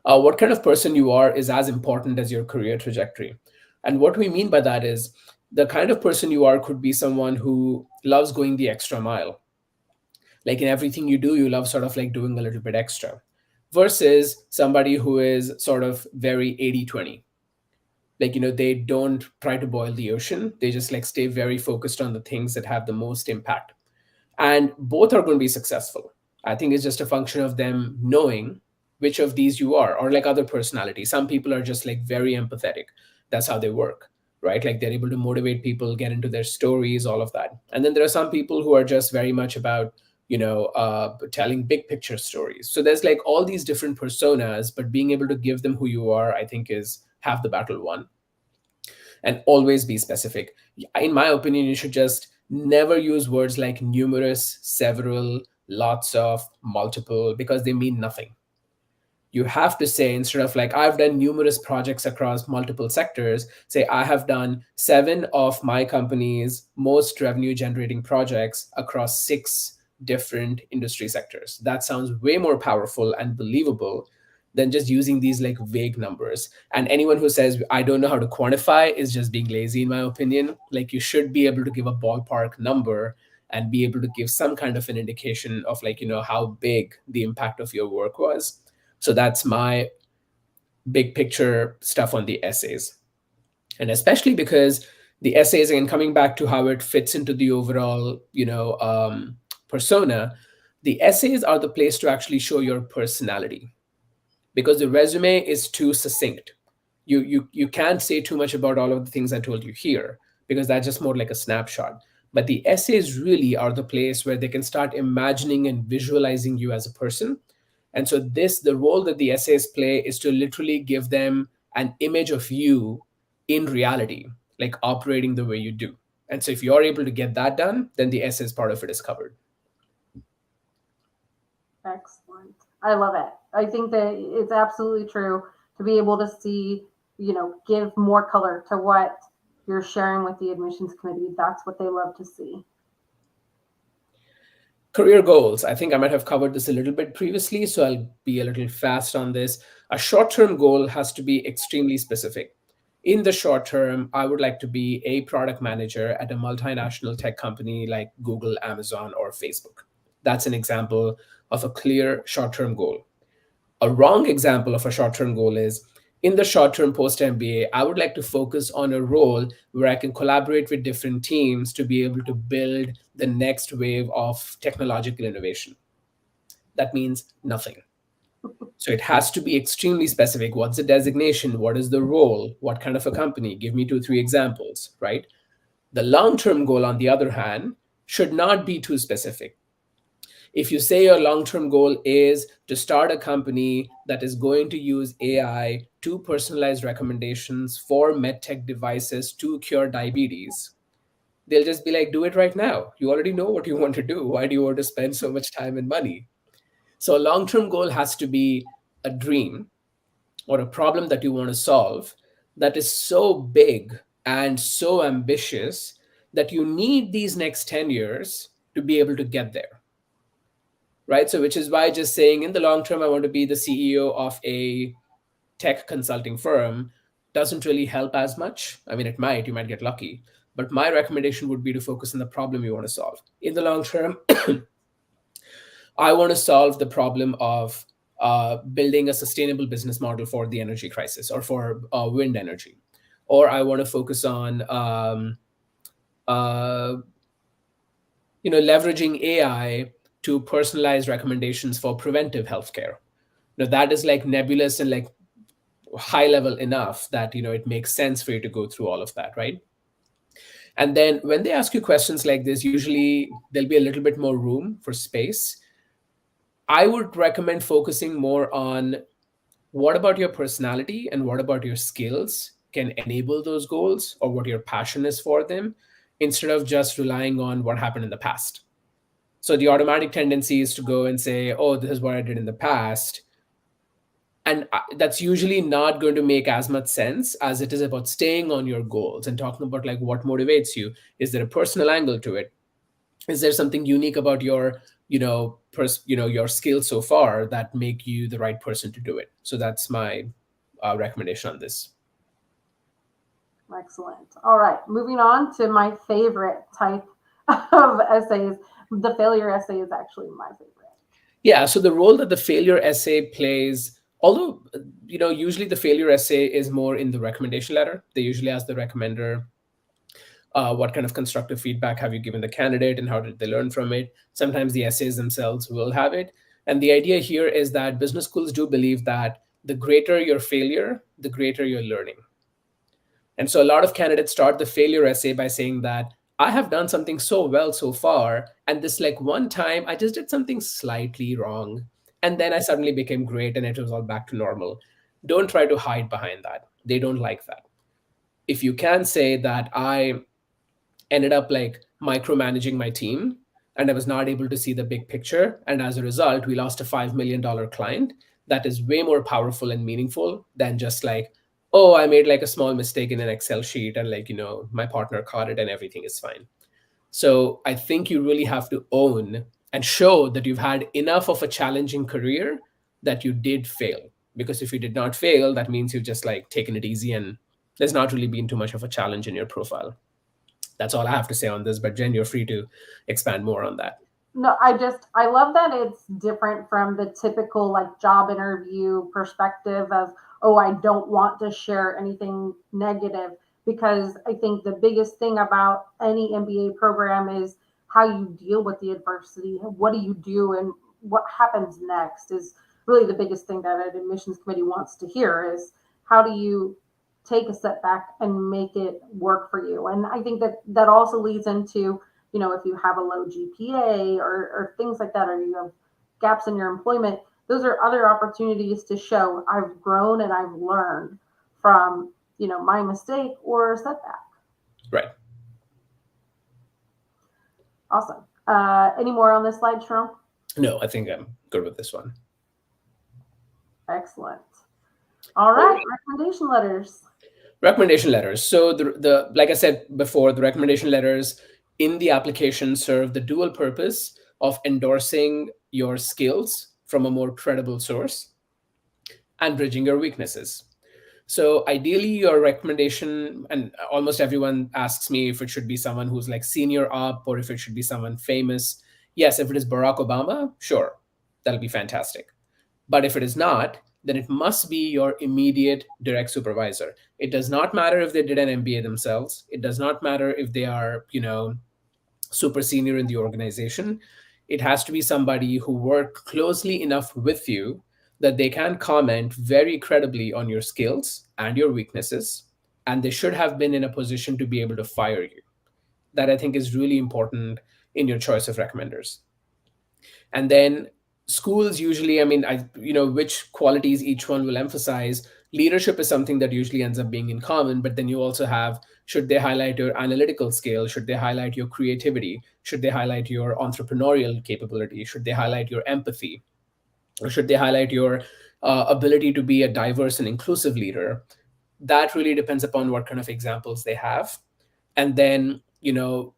What kind of person you are is as important as your career trajectory. And what we mean by that is the kind of person you are could be someone who loves going the extra mile. Like, in everything you do, you love sort of like doing a little bit extra, versus somebody who is sort of very 80-20. Like, they don't try to boil the ocean. They just like stay very focused on the things that have the most impact. And both are going to be successful. I think it's just a function of them knowing which of these you are, or like other personalities. Some people are just like very empathetic. That's how they work, right? Like, they're able to motivate people, get into their stories, all of that. And then there are some people who are just very much about, telling big picture stories. So there's like all these different personas, but being able to give them who you are, I think, is half the battle won. And always be specific. In my opinion, you should just never use words like numerous, several, lots of, multiple, because they mean nothing. You have to say, instead of like, I've done numerous projects across multiple sectors, say, I have done 7 of my company's most revenue generating projects across 6 different industry sectors. That sounds way more powerful and believable than just using these like vague numbers. And anyone who says, I don't know how to quantify, is just being lazy, in my opinion. Like, you should be able to give a ballpark number and be able to give some kind of an indication of like, how big the impact of your work was. So that's my big picture stuff on the essays. And especially because the essays, again, coming back to how it fits into the overall, persona, the essays are the place to actually show your personality, because the resume is too succinct. You can't say too much about all of the things I told you here, because that's just more like a snapshot. But the essays really are the place where they can start imagining and visualizing you as a person. And so the role that the essays play is to literally give them an image of you in reality, like operating the way you do. And so if you're able to get that done, then the essays part of it is covered. Excellent. I love it. I think that it's absolutely true to be able to see, give more color to what you're sharing with the admissions committee. That's what they love to see. Career goals. I think I might have covered this a little bit previously, so I'll be a little fast on this. A short-term goal has to be extremely specific. In the short term, I would like to be a product manager at a multinational tech company like Google, Amazon, or Facebook. That's an example of a clear short-term goal. A wrong example of a short-term goal is, in the short term post MBA, I would like to focus on a role where I can collaborate with different teams to be able to build the next wave of technological innovation. That means nothing. So it has to be extremely specific. What's the designation? What is the role? What kind of a company? Give me two, three examples, right? The long term goal, on the other hand, should not be too specific. If you say your long term goal is to start a company that is going to use AI to personalize recommendations for medtech devices to cure diabetes, they'll just be like, do it right now. You already know what you want to do. Why do you want to spend so much time and money? So, a long term goal has to be a dream or a problem that you want to solve that is so big and so ambitious that you need these next 10 years to be able to get there, right? So, which is why just saying in the long term, I want to be the CEO of a tech consulting firm doesn't really help as much. I mean, it might, you might get lucky. But my recommendation would be to focus on the problem you want to solve. In the long term, I want to solve the problem of building a sustainable business model for the energy crisis or for wind energy. Or I want to focus on uh, leveraging AI to personalize recommendations for preventive healthcare. Now that is like nebulous and like high level enough that it makes sense for you to go through all of that, right? And then when they ask you questions like this, usually there'll be a little bit more room for space. I would recommend focusing more on what about your personality and what about your skills can enable those goals or what your passion is for them, instead of just relying on what happened in the past. So the automatic tendency is to go and say, oh, this is what I did in the past. And that's usually not going to make as much sense as it is about staying on your goals and talking about like what motivates you. Is there a personal angle to it? Is there something unique about your your skills so far that make you the right person to do it? So that's my recommendation on this. Excellent. All right, moving on to my favorite type of essays. The failure essay is actually my favorite. Yeah, so the role that the failure essay plays, although usually the failure essay is more in the recommendation letter. They usually ask the recommender, what kind of constructive feedback have you given the candidate and how did they learn from it? Sometimes the essays themselves will have it. And the idea here is that business schools do believe that the greater your failure, the greater your learning. And so a lot of candidates start the failure essay by saying that I have done something so well so far, and this like one time I just did something slightly wrong, and then I suddenly became great and it was all back to normal. Don't try to hide behind that. They don't like that. If you can say that I ended up like micromanaging my team and I was not able to see the big picture, and as a result, we lost a $5 million client, that is way more powerful and meaningful than just like, oh, I made like a small mistake in an Excel sheet and like, my partner caught it and everything is fine. So I think you really have to own and show that you've had enough of a challenging career that you did fail. Because if you did not fail, that means you've just like taken it easy and there's not really been too much of a challenge in your profile. That's all I have to say on this, but Jen, you're free to expand more on that. No, I love that it's different from the typical like job interview perspective of, oh, I don't want to share anything negative, because I think the biggest thing about any MBA program is how you deal with the adversity. What do you do and what happens next is really the biggest thing that an admissions committee wants to hear is how do you take a setback and make it work for you. And I think that that also leads into, if you have a low GPA or things like that, or you have gaps in your employment, those are other opportunities to show I've grown and I've learned from, my mistake or setback. Right. Awesome. Any more on this slide, Sharon? No, I think I'm good with this one. Excellent. All right, recommendation letters. Recommendation letters. So the like I said before, the recommendation letters in the application serve the dual purpose of endorsing your skills from a more credible source and bridging your weaknesses. So ideally your recommendation, and almost everyone asks me if it should be someone who's like senior up or if it should be someone famous. Yes, if it is Barack Obama, sure, that'll be fantastic. But if it is not, then it must be your immediate direct supervisor. It does not matter if they did an MBA themselves. It does not matter if they are, super senior in the organization. It has to be somebody who worked closely enough with you that they can comment very credibly on your skills and your weaknesses, and they should have been in a position to be able to fire you. That I think is really important in your choice of recommenders. And then schools usually, I mean, which qualities each one will emphasize. Leadership is something that usually ends up being in common, but then you also have, should they highlight your analytical skill, should they highlight your creativity, should they highlight your entrepreneurial capability, should they highlight your empathy, or should they highlight your ability to be a diverse and inclusive leader. That really depends upon what kind of examples they have. And then,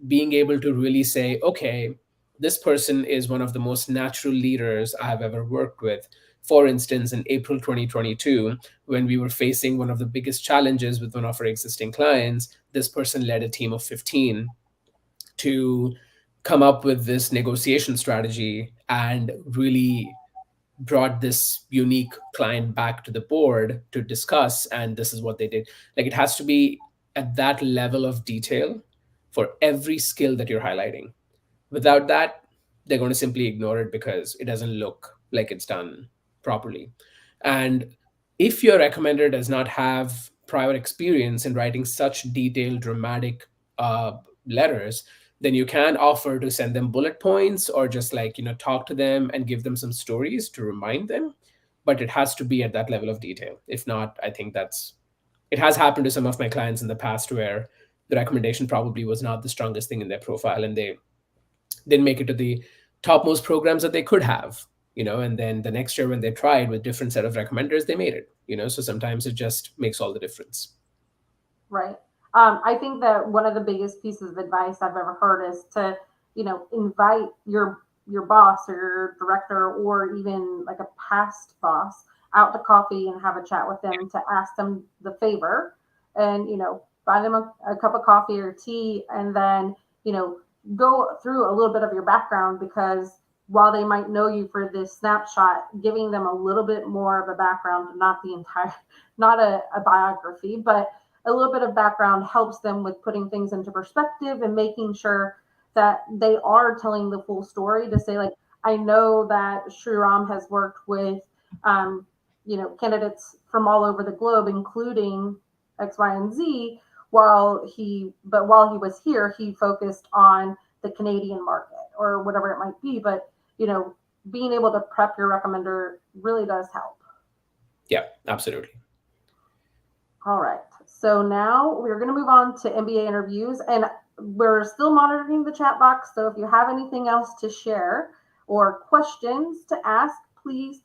being able to really say, okay, this person is one of the most natural leaders I have ever worked with. For instance, in April 2022, when we were facing one of the biggest challenges with one of our existing clients, this person led a team of 15 to come up with this negotiation strategy and really brought this unique client back to the board to discuss, and this is what they did. Like, it has to be at that level of detail for every skill that you're highlighting. Without that, they're going to simply ignore it because it doesn't look like it's done properly. And if your recommender does not have prior experience in writing such detailed, dramatic letters, then you can offer to send them bullet points or just like, talk to them and give them some stories to remind them. But it has to be at that level of detail. If not, I think it has happened to some of my clients in the past where the recommendation probably was not the strongest thing in their profile, and they didn't make it to the topmost programs that they could have, and then the next year when they tried with different set of recommenders, they made it, so sometimes it just makes all the difference. Right. I think that one of the biggest pieces of advice I've ever heard is to, invite your boss or your director or even like a past boss out to coffee and have a chat with them to ask them the favor and, buy them a cup of coffee or tea and then, go through a little bit of your background because while they might know you for this snapshot, giving them a little bit more of a background, not the entire, not a biography, but a little bit of background helps them with putting things into perspective and making sure that they are telling the full story to say, like, I know that Shriram has worked with, candidates from all over the globe, including X, Y, and Z. While he was here, he focused on the Canadian market or whatever it might be. But, being able to prep your recommender really does help. Yeah, absolutely. All right. So now we're going to move on to MBA interviews, and we're still monitoring the chat box. So if you have anything else to share or questions to ask, please,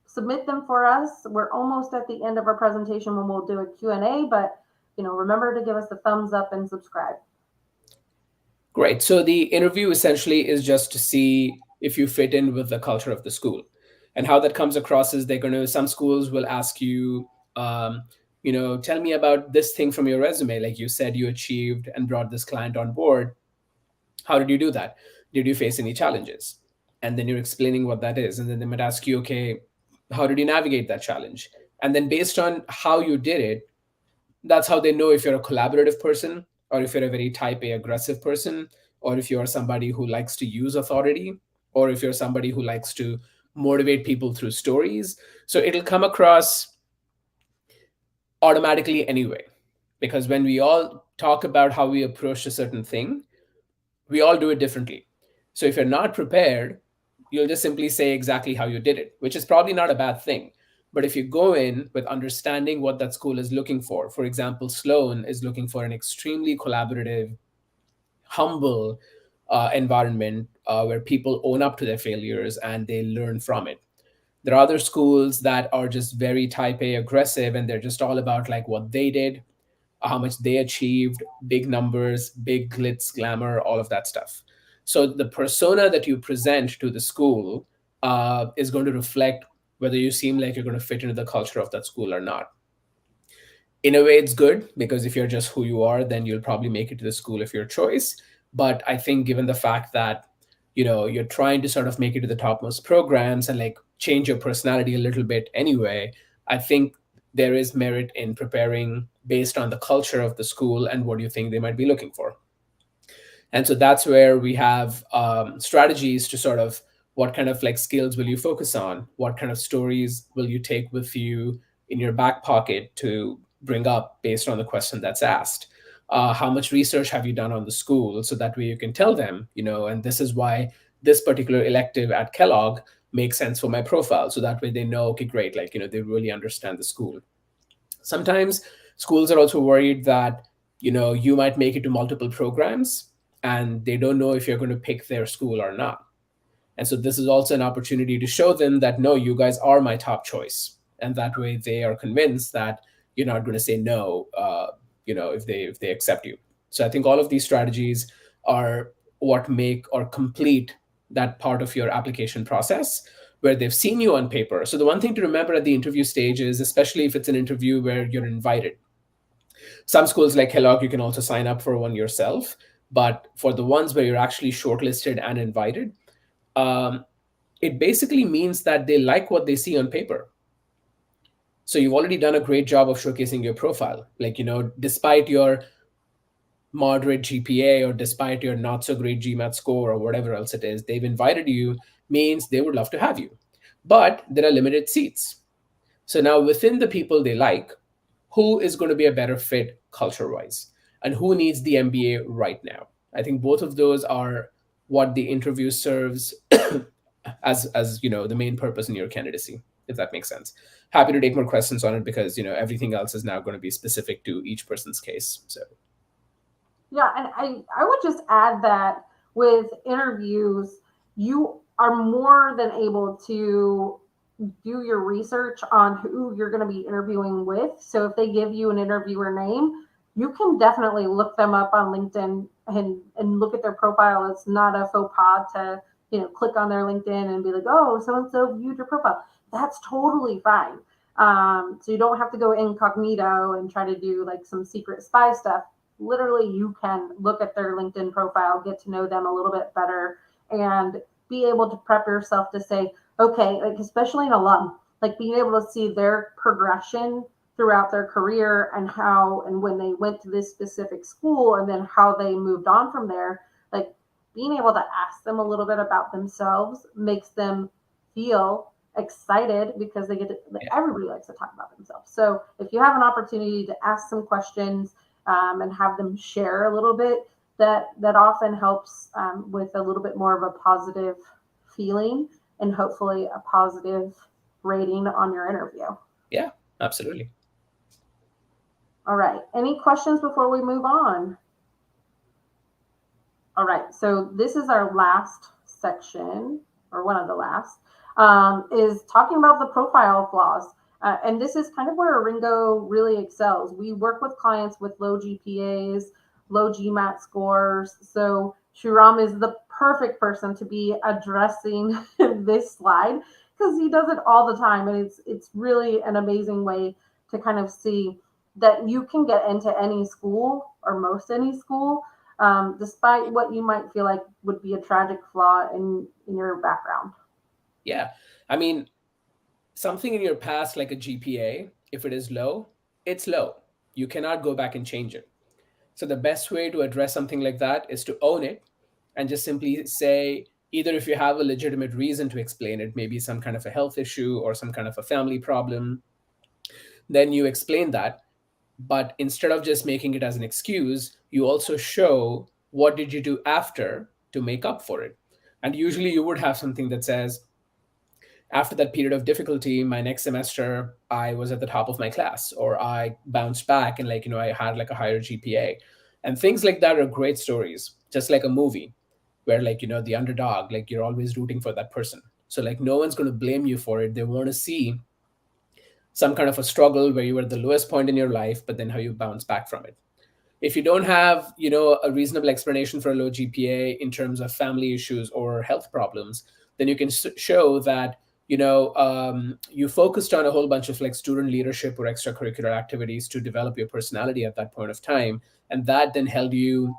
submit them for us. We're almost at the end of our presentation when we'll do a Q&A, but, remember to give us a thumbs up and subscribe. Great. So the interview essentially is just to see if you fit in with the culture of the school. And how that comes across is some schools will ask you, tell me about this thing from your resume. Like you said, you achieved and brought this client on board. How did you do that? Did you face any challenges? And then you're explaining what that is. And then they might ask you, okay, how did you navigate that challenge? And then based on how you did it, that's how they know if you're a collaborative person or if you're a very type A aggressive person, or if you're somebody who likes to use authority, or if you're somebody who likes to motivate people through stories. So it'll come across automatically anyway, because when we all talk about how we approach a certain thing, we all do it differently. So if you're not prepared, you'll just simply say exactly how you did it, which is probably not a bad thing. But if you go in with understanding what that school is looking for example, Sloan is looking for an extremely collaborative, humble environment where people own up to their failures and they learn from it. There are other schools that are just very type A aggressive and they're just all about like what they did, how much they achieved, big numbers, big glitz, glamour, all of that stuff. So the persona that you present to the school is going to reflect whether you seem like you're going to fit into the culture of that school or not. In a way, it's good because if you're just who you are, then you'll probably make it to the school of your choice. But I think given the fact that you're trying to sort of make it to the topmost programs and like change your personality a little bit anyway, I think there is merit in preparing based on the culture of the school and what you think they might be looking for. And so that's where we have strategies to sort of, what kind of like skills will you focus on, what kind of stories will you take with you in your back pocket to bring up based on the question that's asked. How much research have you done on the school, so that way you can tell them, and this is why this particular elective at Kellogg makes sense for my profile, so that way they know, okay, great, like, they really understand the school. Sometimes schools are also worried that you might make it to multiple programs and they don't know if you're going to pick their school or not. And so this is also an opportunity to show them that, no, you guys are my top choice, and that way they are convinced that you're not going to say no, if they accept you. So I think all of these strategies are what make or complete that part of your application process where they've seen you on paper. So the one thing to remember at the interview stage is, especially if it's an interview where you're invited, some schools like Kellogg, you can also sign up for one yourself. But for the ones where you're actually shortlisted and invited, um, it basically means that they like what they see on paper. So you've already done a great job of showcasing your profile. Like, despite your moderate GPA or despite your not so great GMAT score or whatever else it is, they've invited you, means they would love to have you. But there are limited seats. So now within the people they like, who is going to be a better fit culture-wise, and who needs the MBA right now? I think both of those are what the interview serves as the main purpose in your candidacy, if that makes sense. Happy to take more questions on it, because everything else is now going to be specific to each person's case. So Yeah, and I would just add that with interviews, you are more than able to do your research on who you're going to be interviewing with. So if they give you an interviewer name, you can definitely look them up on LinkedIn and look at their profile. It's not a faux pas to, click on their LinkedIn and be like, oh, so-and-so viewed your profile. That's totally fine. So you don't have to go incognito and try to do like some secret spy stuff. Literally, you can look at their LinkedIn profile, get to know them a little bit better, and be able to prep yourself to say, okay, like especially an alum, like being able to see their progression throughout their career and how and when they went to this specific school and then how they moved on from there, like being able to ask them a little bit about themselves makes them feel excited, because they get to, like, everybody likes to talk about themselves. So if you have an opportunity to ask some questions and have them share a little bit, that often helps with a little bit more of a positive feeling and hopefully a positive rating on your interview. Yeah, absolutely. All right. Any questions before we move on? All right. So this is our last section, or one of the last, is talking about the profile flaws. And this is kind of where Ringo really excels. We work with clients with low GPAs, low GMAT scores. So Shriram is the perfect person to be addressing this slide, because he does it all the time. And it's really an amazing way to kind of see that you can get into any school, or most any school, despite what you might feel like would be a tragic flaw in your background. Yeah. I mean, something in your past, like a GPA, if it is low, it's low. You cannot go back and change it. So the best way to address something like that is to own it and just simply say, either if you have a legitimate reason to explain it, maybe some kind of a health issue or some kind of a family problem, then you explain that. But instead of just making it as an excuse, you also show what did you do after to make up for it. And usually you would have something that says, after that period of difficulty, my next semester, I was at the top of my class, or I bounced back and I had like a higher GPA. And things like that are great stories, just like a movie where the underdog, like you're always rooting for that person. So like no one's going to blame you for it. They want to see some kind of a struggle where you were at the lowest point in your life, but then how you bounce back from it. If you don't have, a reasonable explanation for a low GPA in terms of family issues or health problems, then you can show that, you focused on a whole bunch of like student leadership or extracurricular activities to develop your personality at that point of time. And that then held you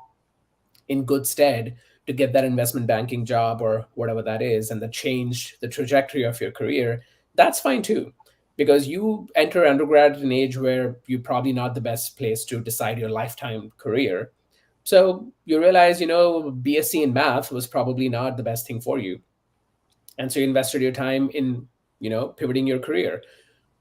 in good stead to get that investment banking job or whatever that is, and that changed the trajectory of your career, that's fine too. Because you enter undergrad at an age where you're probably not the best place to decide your lifetime career. So you realize, BSc in math was probably not the best thing for you. And so you invested your time in, pivoting your career.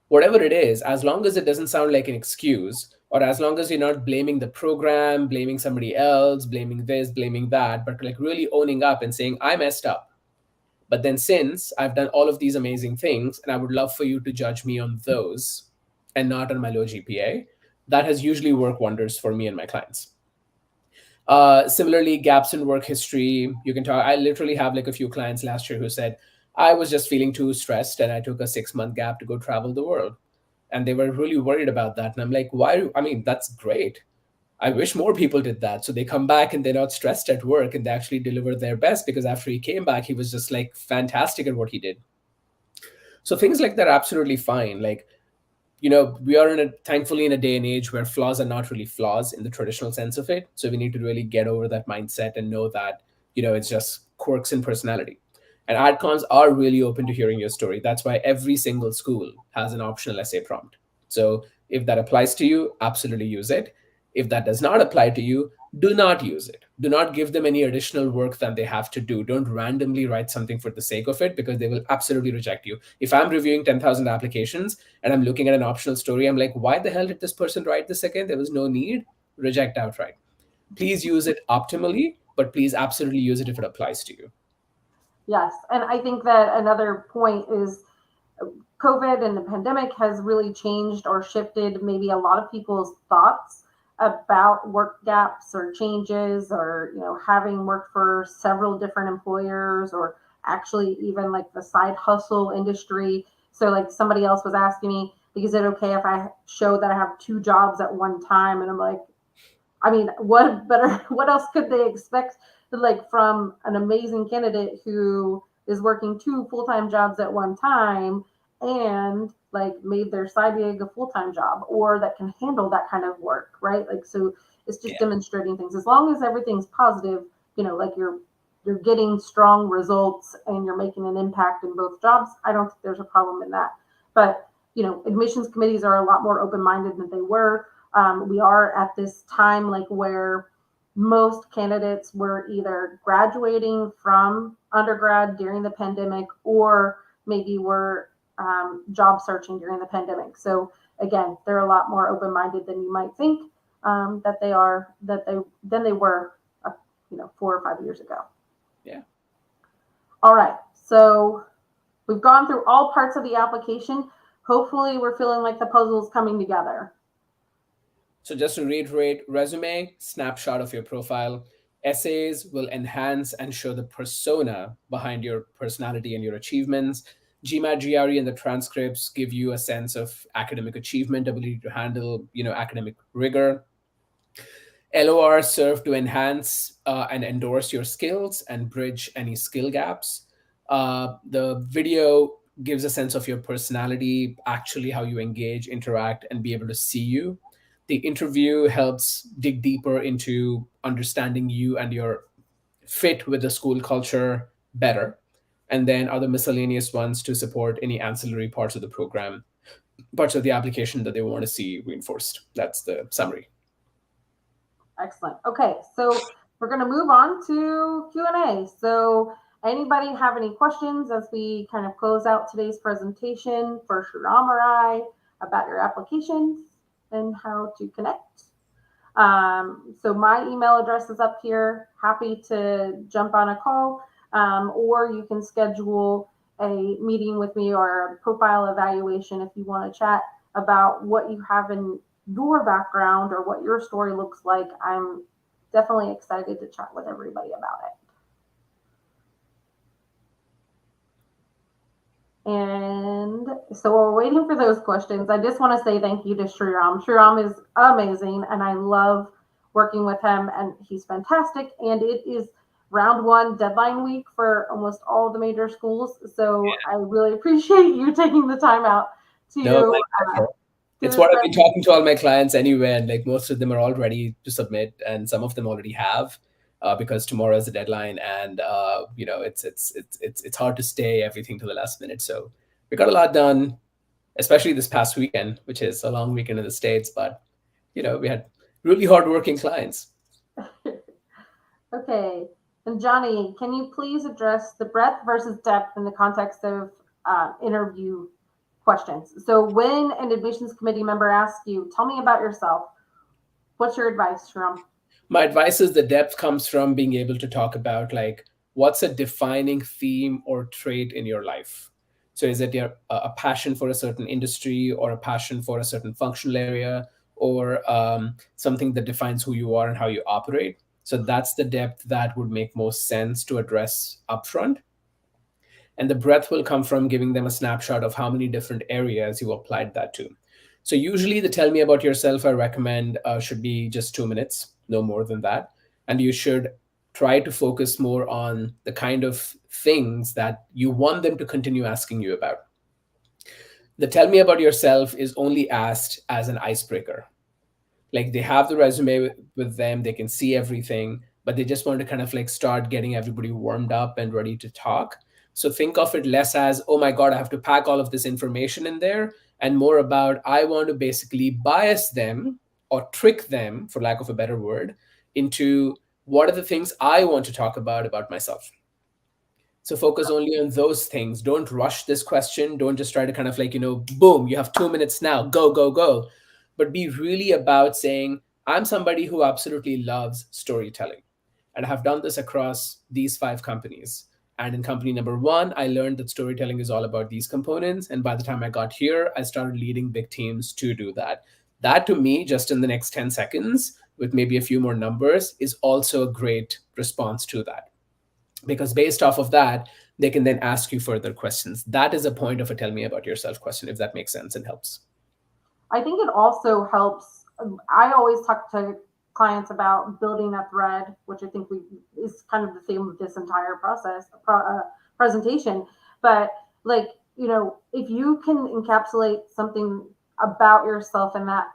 Whatever it is, as long as it doesn't sound like an excuse, or as long as you're not blaming the program, blaming somebody else, blaming this, blaming that, but like really owning up and saying, I messed up. But then since I've done all of these amazing things, and I would love for you to judge me on those and not on my low GPA, that has usually worked wonders for me and my clients. Similarly, gaps in work history, you can talk. I literally have like a few clients last year who said, I was just feeling too stressed and I took a 6-month gap to go travel the world. And they were really worried about that. And I'm like, why? I mean, that's great. I wish more people did that. So they come back and they're not stressed at work and they actually deliver their best, because after he came back, he was just like fantastic at what he did. So things like that are absolutely fine. Like, we are thankfully in a day and age where flaws are not really flaws in the traditional sense of it. So we need to really get over that mindset and know that, it's just quirks in personality. And adcons are really open to hearing your story. That's why every single school has an optional essay prompt. So if that applies to you, absolutely use it. If that does not apply to you, do not use it. Do not give them any additional work that they have to do. Don't randomly write something for the sake of it, because they will absolutely reject you. If I'm reviewing 10,000 applications and I'm looking at an optional story, I'm like, why the hell did this person write this again? There was no need. Reject outright. Please use it optimally, but please absolutely use it if it applies to you. Yes. And I think that another point is COVID and the pandemic has really changed or shifted maybe a lot of people's thoughts about work gaps or changes, or having worked for several different employers, or actually even like the side hustle industry. So like somebody else was asking me, is it okay if I show that I have 2 jobs at one time? And I'm like, I mean, what else could they expect, like, from an amazing candidate who is working 2 full-time jobs at one time and like made their side gig a full-time job, or that can handle that kind of work, right? Like, so it's just demonstrating things. As long as everything's positive, like you're getting strong results and you're making an impact in both jobs, I don't think there's a problem in that. But admissions committees are a lot more open-minded than they were. We are at this time like where most candidates were either graduating from undergrad during the pandemic, or maybe were job searching during the pandemic. So again, they're a lot more open-minded than you might think than they were 4 or 5 years ago. Yeah. All right. So we've gone through all parts of the application. Hopefully we're feeling like the puzzle is coming together. So just to reiterate, resume, snapshot of your profile. Essays will enhance and show the persona behind your personality and your achievements. GMAT, GRE, and the transcripts give you a sense of academic achievement, ability to handle, academic rigor. LOR serve to enhance and endorse your skills and bridge any skill gaps. The video gives a sense of your personality, actually how you engage, interact, and be able to see you. The interview helps dig deeper into understanding you and your fit with the school culture better. And then other miscellaneous ones to support any ancillary parts of the program, parts of the application that they want to see reinforced. That's the summary. Excellent. Okay, so we're going to move on to Q&A. So anybody have any questions as we kind of close out today's presentation for Sharon or I about your applications and how to connect? So my email address is up here. Happy to jump on a call, or you can schedule a meeting with me or a profile evaluation if you want to chat about what you have in your background or what your story looks like. I'm definitely excited to chat with everybody about it. And so while we're waiting for those questions, I just want to say thank you to Sriram. Sriram is amazing, and I love working with him, and he's fantastic. And it is round 1 deadline week for almost all the major schools. So I really appreciate you taking the time out to it's what I've been talking to all my clients anyway, and like most of them are all ready to submit, and some of them already have. because tomorrow is the deadline, and it's hard to stay everything to the last minute. So we got a lot done, especially this past weekend, which is a long weekend in the States. But we had really hardworking clients. Okay. And Johnny, can you please address the breadth versus depth in the context of interview questions? So when an admissions committee member asks you, tell me about yourself, what's your advice, Sharon? My advice is the depth comes from being able to talk about, like, what's a defining theme or trait in your life. So is it a passion for a certain industry, or a passion for a certain functional area, or something that defines who you are and how you operate? So that's the depth that would make most sense to address upfront. And the breadth will come from giving them a snapshot of how many different areas you applied that to. So usually the tell me about yourself I recommend should be just 2 minutes, no more than that. And you should try to focus more on the kind of things that you want them to continue asking you about. The tell me about yourself is only asked as an icebreaker. Like, they have the resume with them, they can see everything, but they just want to kind of like start getting everybody warmed up and ready to talk. So think of it less as, oh my God, I have to pack all of this information in there, and more about, I want to basically bias them or trick them, for lack of a better word, into what are the things I want to talk about myself. So focus only on those things. Don't rush this question. Don't just try to kind of like, boom, you have 2 minutes now, go, go, go. But be really about saying, I'm somebody who absolutely loves storytelling. And I have done this across these 5 companies. And in company number 1, I learned that storytelling is all about these components. And by the time I got here, I started leading big teams to do that. That, to me, just in the next 10 seconds, with maybe a few more numbers, is also a great response to that. Because based off of that, they can then ask you further questions. That is a point of a tell me about yourself question, if that makes sense and helps. I think it also helps. I always talk to clients about building a thread, which I think is kind of the theme of this entire presentation. But like, if you can encapsulate something about yourself in that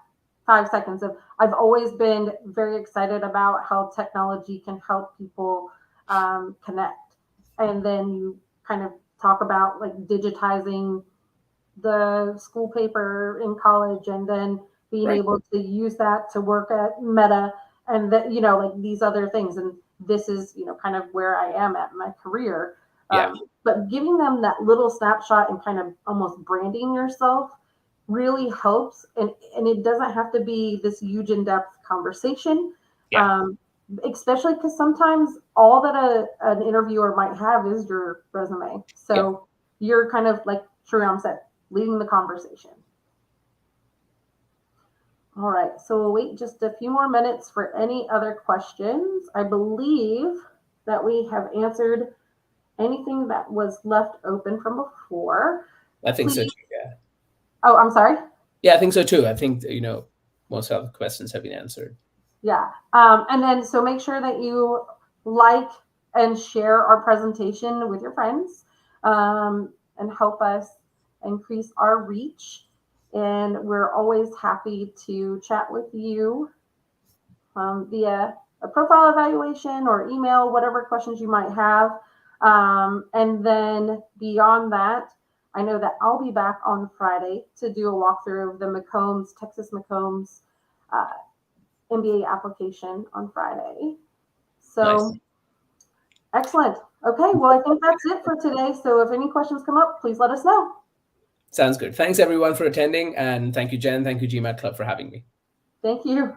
5 seconds of, I've always been very excited about how technology can help people connect. And then you kind of talk about like digitizing the school paper in college, and then being Right. able to use that to work at Meta, and that, like these other things. And this is, kind of where I am at my career. Yeah. But giving them that little snapshot and kind of almost branding yourself really helps. And it doesn't have to be this huge in-depth conversation. Yeah. Especially because sometimes all that an interviewer might have is your resume. So you're kind of, like Sharon said, leading the conversation. All right, so we'll wait just a few more minutes for any other questions. I believe that we have answered anything that was left open from before. I think so too, yeah. Oh, I'm sorry? Yeah, I think so too. I think, most of the questions have been answered. Yeah. And then, so make sure that you like and share our presentation with your friends, and help us increase our reach. And we're always happy to chat with you via a profile evaluation or email, whatever questions you might have. And then beyond that, I know that I'll be back on Friday to do a walkthrough of the Texas McCombs MBA application on Friday. So Nice. Excellent. Okay, well, I think that's it for today. So if any questions come up, please let us know. Sounds good. Thanks everyone for attending, and thank you, Jen. Thank you, GMAT Club, for having me. Thank you.